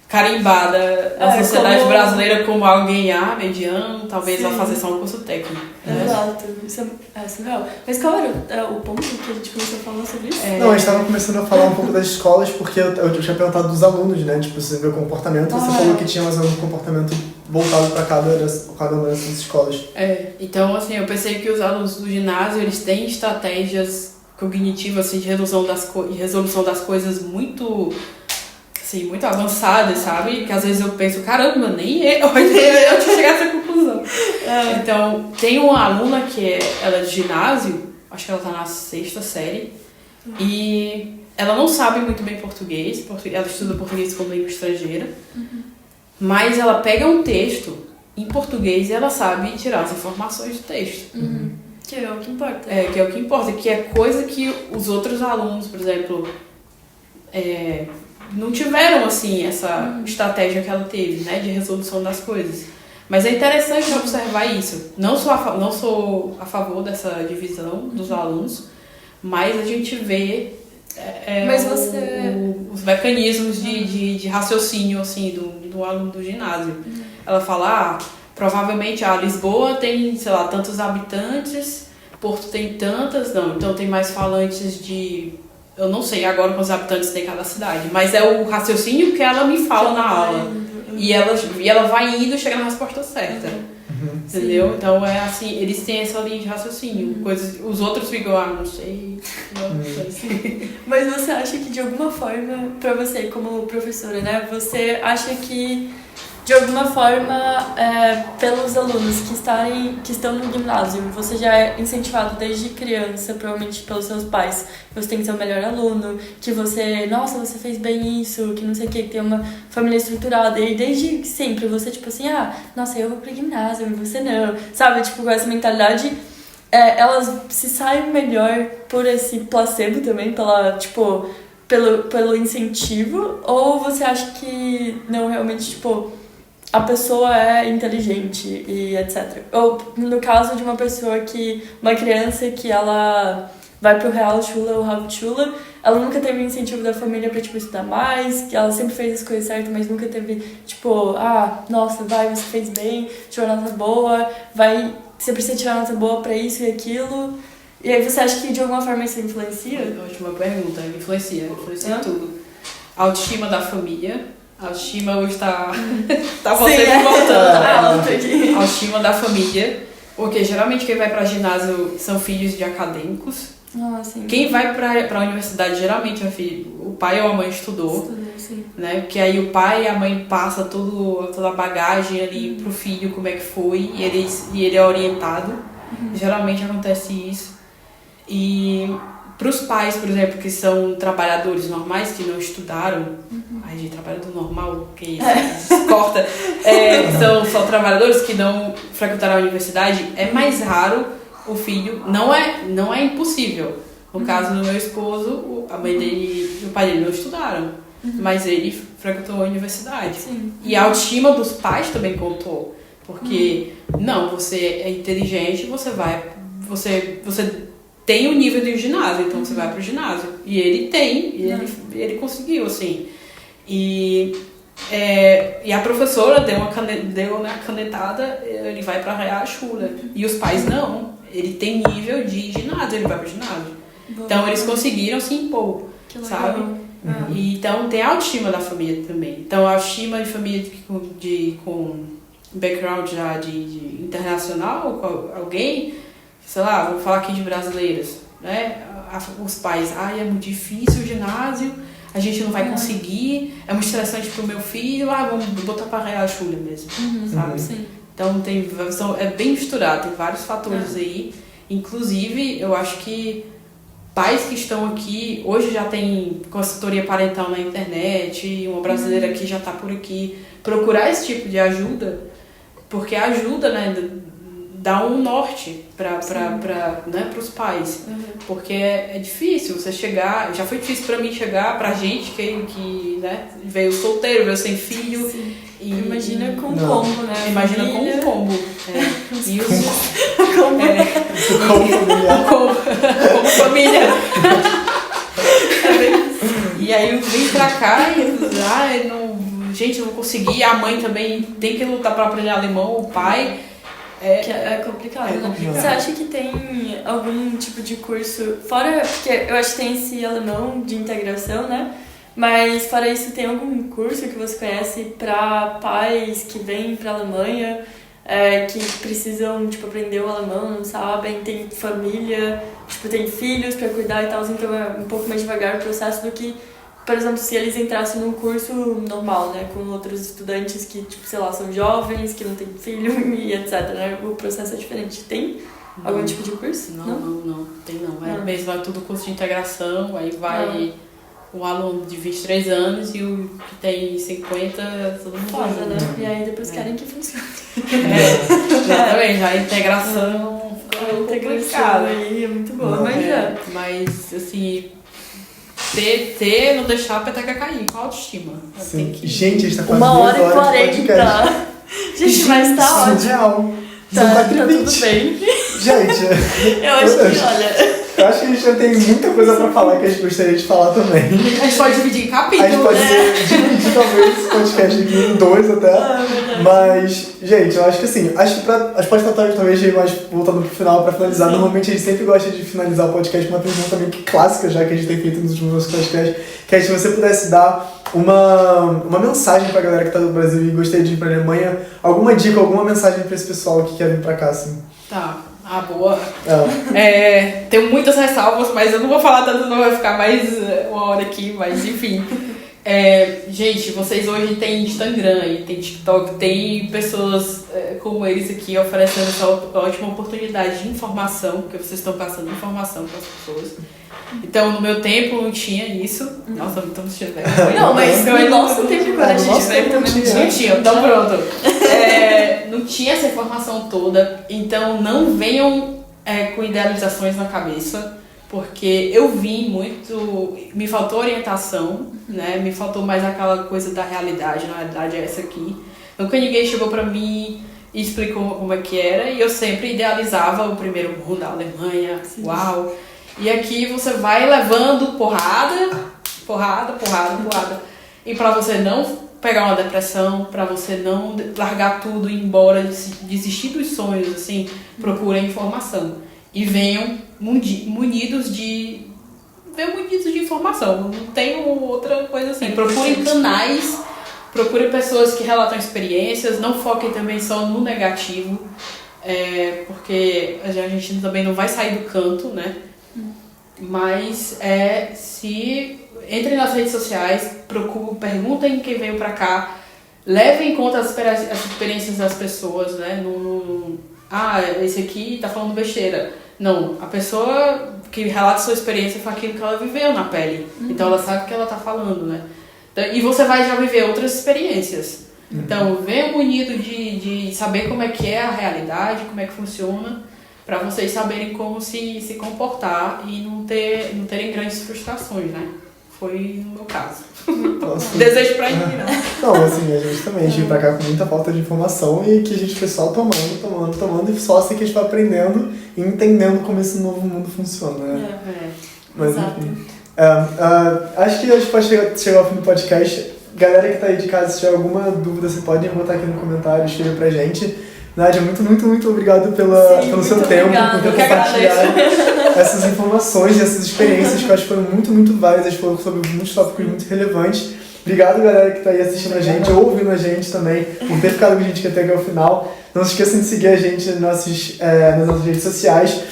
carimbada na sociedade brasileira como alguém mediano, talvez vai fazer só um curso técnico. Exato, isso é surreal. Mas qual era o ponto que a gente começou a falar sobre isso? Não, a gente estava começando a falar um pouco das escolas, porque eu tinha perguntado dos alunos, né? Tipo, você vê o comportamento, você falou que tinha mais ou menos um comportamento voltado para cada uma dessas escolas. Então, assim, eu pensei que os alunos do ginásio, eles têm estratégias cognitivas, assim, de resolução das coisas muito... assim, muito avançadas, sabe? Que às vezes eu penso, caramba, nem eu tinha chegado a essa conclusão. Então, tem uma aluna que ela é de ginásio, acho que ela tá na 6ª série, e ela não sabe muito bem português, ela estuda português como língua estrangeira, mas ela pega um texto em português e ela sabe tirar as informações do texto. Que é o que importa. Que é o que importa, que é coisa que os outros alunos, por exemplo, não tiveram, assim, essa estratégia que ela teve, né, de resolução das coisas. Mas é interessante observar isso. Não sou a favor dessa divisão dos alunos, mas a gente vê os mecanismos de raciocínio, assim, do aluno do ginásio. Ela fala, provavelmente Lisboa tem, sei lá, tantos habitantes, Porto tem tantas, então tem mais falantes de... Eu não sei agora quantos habitantes tem cada cidade, mas é o raciocínio que ela me fala na aula. E ela vai indo e chega na resposta certa. Entendeu? Sim. Então é assim, eles têm essa linha de raciocínio. Os outros ficam, não sei. Mas você acha que de alguma forma, pra você como professora, né? Você acha que de alguma forma, pelos alunos que estão no ginásio, você já é incentivado desde criança, provavelmente pelos seus pais, que você tem que ser o melhor aluno, que você, nossa, você fez bem isso, que não sei o que tem uma família estruturada, e desde sempre você, tipo assim, nossa, eu vou pro ginásio, e você não, sabe, tipo, com essa mentalidade, elas se saem melhor por esse placebo também, pelo incentivo, ou você acha que não, realmente, tipo, a pessoa é inteligente e etc. Ou no caso de uma criança que ela vai pro Realschule ou Hauptschule, ela nunca teve incentivo da família pra, tipo, estudar mais, que ela sempre fez as coisas certas, mas nunca teve, tipo, nossa, você fez bem, tirou nota boa, você precisa tirar nota boa pra isso e aquilo. E aí você acha que de alguma forma isso influencia? Ótima pergunta, influencia tudo. A autoestima da família. A autoestima hoje tá você voltando. A autoestima da família. Porque geralmente quem vai pra ginásio são filhos de acadêmicos. Sim. Quem vai pra universidade geralmente é filho. O pai ou a mãe estudou, né? Porque aí o pai e a mãe passam toda a bagagem ali pro filho, como é que foi, e ele é orientado. Geralmente acontece isso. E para os pais, por exemplo, que são trabalhadores normais, que não estudaram, ai, gente, trabalhador normal, que isso, corta, são só trabalhadores que não frequentaram a universidade, é mais raro o filho, não é impossível. No caso do meu esposo, a mãe dele e o pai dele não estudaram, mas ele frequentou a universidade. Sim. E a autoestima dos pais também contou, porque, não, você é inteligente, você tem o nível do ginásio, então você vai pro ginásio. E ele tem, ele conseguiu, assim. E a professora deu uma canetada, ele vai pra Realschule. E os pais não. Ele tem nível de ginásio, ele vai pro ginásio. Então eles conseguiram se impor, sabe? E, então tem a autoestima da família também. Então a autoestima de família com background já de internacional, com alguém, sei lá, vou falar aqui de brasileiras, né? Os pais, é muito difícil o ginásio, a gente não vai conseguir, é muito estressante pro meu filho, vamos botar pra Realschule mesmo, sabe? Sim. Então é bem misturado, tem vários fatores aí, inclusive eu acho que pais que estão aqui, hoje já tem consultoria parental na internet, uma brasileira que já tá por aqui, procurar esse tipo de ajuda, porque ajuda, né? Dá um norte para os pais, porque é difícil você chegar, já foi difícil para mim chegar, pra gente que né, veio solteiro, veio sem filho. E, imagina com um combo, né? Imagina com um combo. E como família. E aí eu vim pra cá e gente, eu não consegui, a mãe também tem que lutar para aprender alemão, o pai. É complicado, né? Você acha que tem algum tipo de curso, fora, porque eu acho que tem esse alemão de integração, né? Mas fora isso, tem algum curso que você conhece para pais que vêm para a Alemanha, que precisam, tipo, aprender o alemão, não sabem, tem família, tipo, tem filhos para cuidar e tal, então é um pouco mais devagar o processo do que, por exemplo, se eles entrassem num curso normal, né, com outros estudantes que, tipo, sei lá, são jovens, que não têm filho e etc, né, o processo é diferente. Tem algum tipo de curso? Não, tem não. Mesmo é tudo curso de integração, aí vai um aluno de 23 anos e o que tem 50, todo mundo foda, né? E aí depois querem que funcione. Exatamente, a integração ficou complicada. Aí é muito boa, mas assim... não deixar a peteca cair, com a autoestima. Sim. Gente, a gente tá quase 1 hora e 40. Gente, mas tá ótimo. Surreal. Tá tudo bem. Gente, eu acho que, olha... Eu acho que a gente já tem muita coisa pra falar que a gente gostaria de falar também. A gente pode dividir em capítulos. A gente pode dividir talvez esse podcast aqui em 2 até. Mas, gente, eu acho que assim, acho que a gente pode tratar talvez mais voltando pro final pra finalizar. Normalmente a gente sempre gosta de finalizar o podcast com uma pergunta meio que clássica, já que a gente tem feito nos últimos podcasts, que é se você pudesse dar uma mensagem pra galera que tá do Brasil e gostaria de ir pra Alemanha, alguma dica, alguma mensagem pra esse pessoal que quer vir pra cá, assim. Tá. Boa. Tenho muitas ressalvas, mas eu não vou falar tanto, não vai ficar mais 1 hora aqui, mas enfim. Gente, vocês hoje têm Instagram, tem TikTok, tem pessoas como eles aqui oferecendo essa ótima oportunidade de informação, porque vocês estão passando informação para as pessoas. Então, no meu tempo não tinha isso. Nossa, não estamos tirando. Não, mas no nosso tempo, quando a gente veio, também não tinha. Então, pronto. Não tinha essa informação toda. Então, não venham com idealizações na cabeça. Porque eu vi muito, me faltou orientação, né? Me faltou mais aquela coisa da realidade, na realidade é essa aqui. Nunca ninguém chegou pra mim e explicou como é que era, e eu sempre idealizava o primeiro mundo, a Alemanha, uau. E aqui você vai levando porrada, e pra você não pegar uma depressão, pra você não largar tudo e ir embora, desistir dos sonhos, assim, procure informação. E venham munidos de informação. Não tem outra coisa assim. Procurem canais, procurem pessoas que relatam experiências, não foquem também só no negativo, porque a gente também não vai sair do canto, né? Mas se entrem nas redes sociais, perguntem quem veio pra cá, levem em conta as experiências das pessoas, né? Esse aqui tá falando besteira. Não, a pessoa que relata sua experiência foi aquilo que ela viveu na pele. Então ela sabe o que ela tá falando, né? E você vai já viver outras experiências. Então venha munido de saber como é que é a realidade, como é que funciona, para vocês saberem como se comportar e não terem grandes frustrações, né? Foi no meu caso. Nossa. Desejo pra ninguém, não. Não, assim, a gente também veio pra cá com muita falta de informação e que a gente foi só tomando e só assim que a gente vai aprendendo e entendendo como esse novo mundo funciona, né? Mas exato. Enfim. Acho que a gente pode chegar ao fim do podcast. Galera que tá aí de casa, se tiver alguma dúvida, você pode botar aqui no comentário, escrever pra gente. Nádia, muito obrigado pelo seu tempo, por ter compartilhado essas informações, essas experiências que eu acho que foram muito válidas, foram sobre muitos tópicos muito relevantes. Obrigado, galera, que está aí assistindo a gente, ou ouvindo a gente também, por ter ficado com a gente até aqui ao final. Não se esqueçam de seguir a gente nas nossas redes sociais.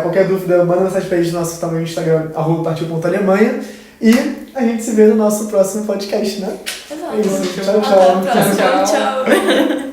Qualquer dúvida, manda mensagem pra gente no nosso tamanho Instagram, @partiu.alemanha. E a gente se vê no nosso próximo podcast, né? Exato. É isso. Até a próxima. Tchau.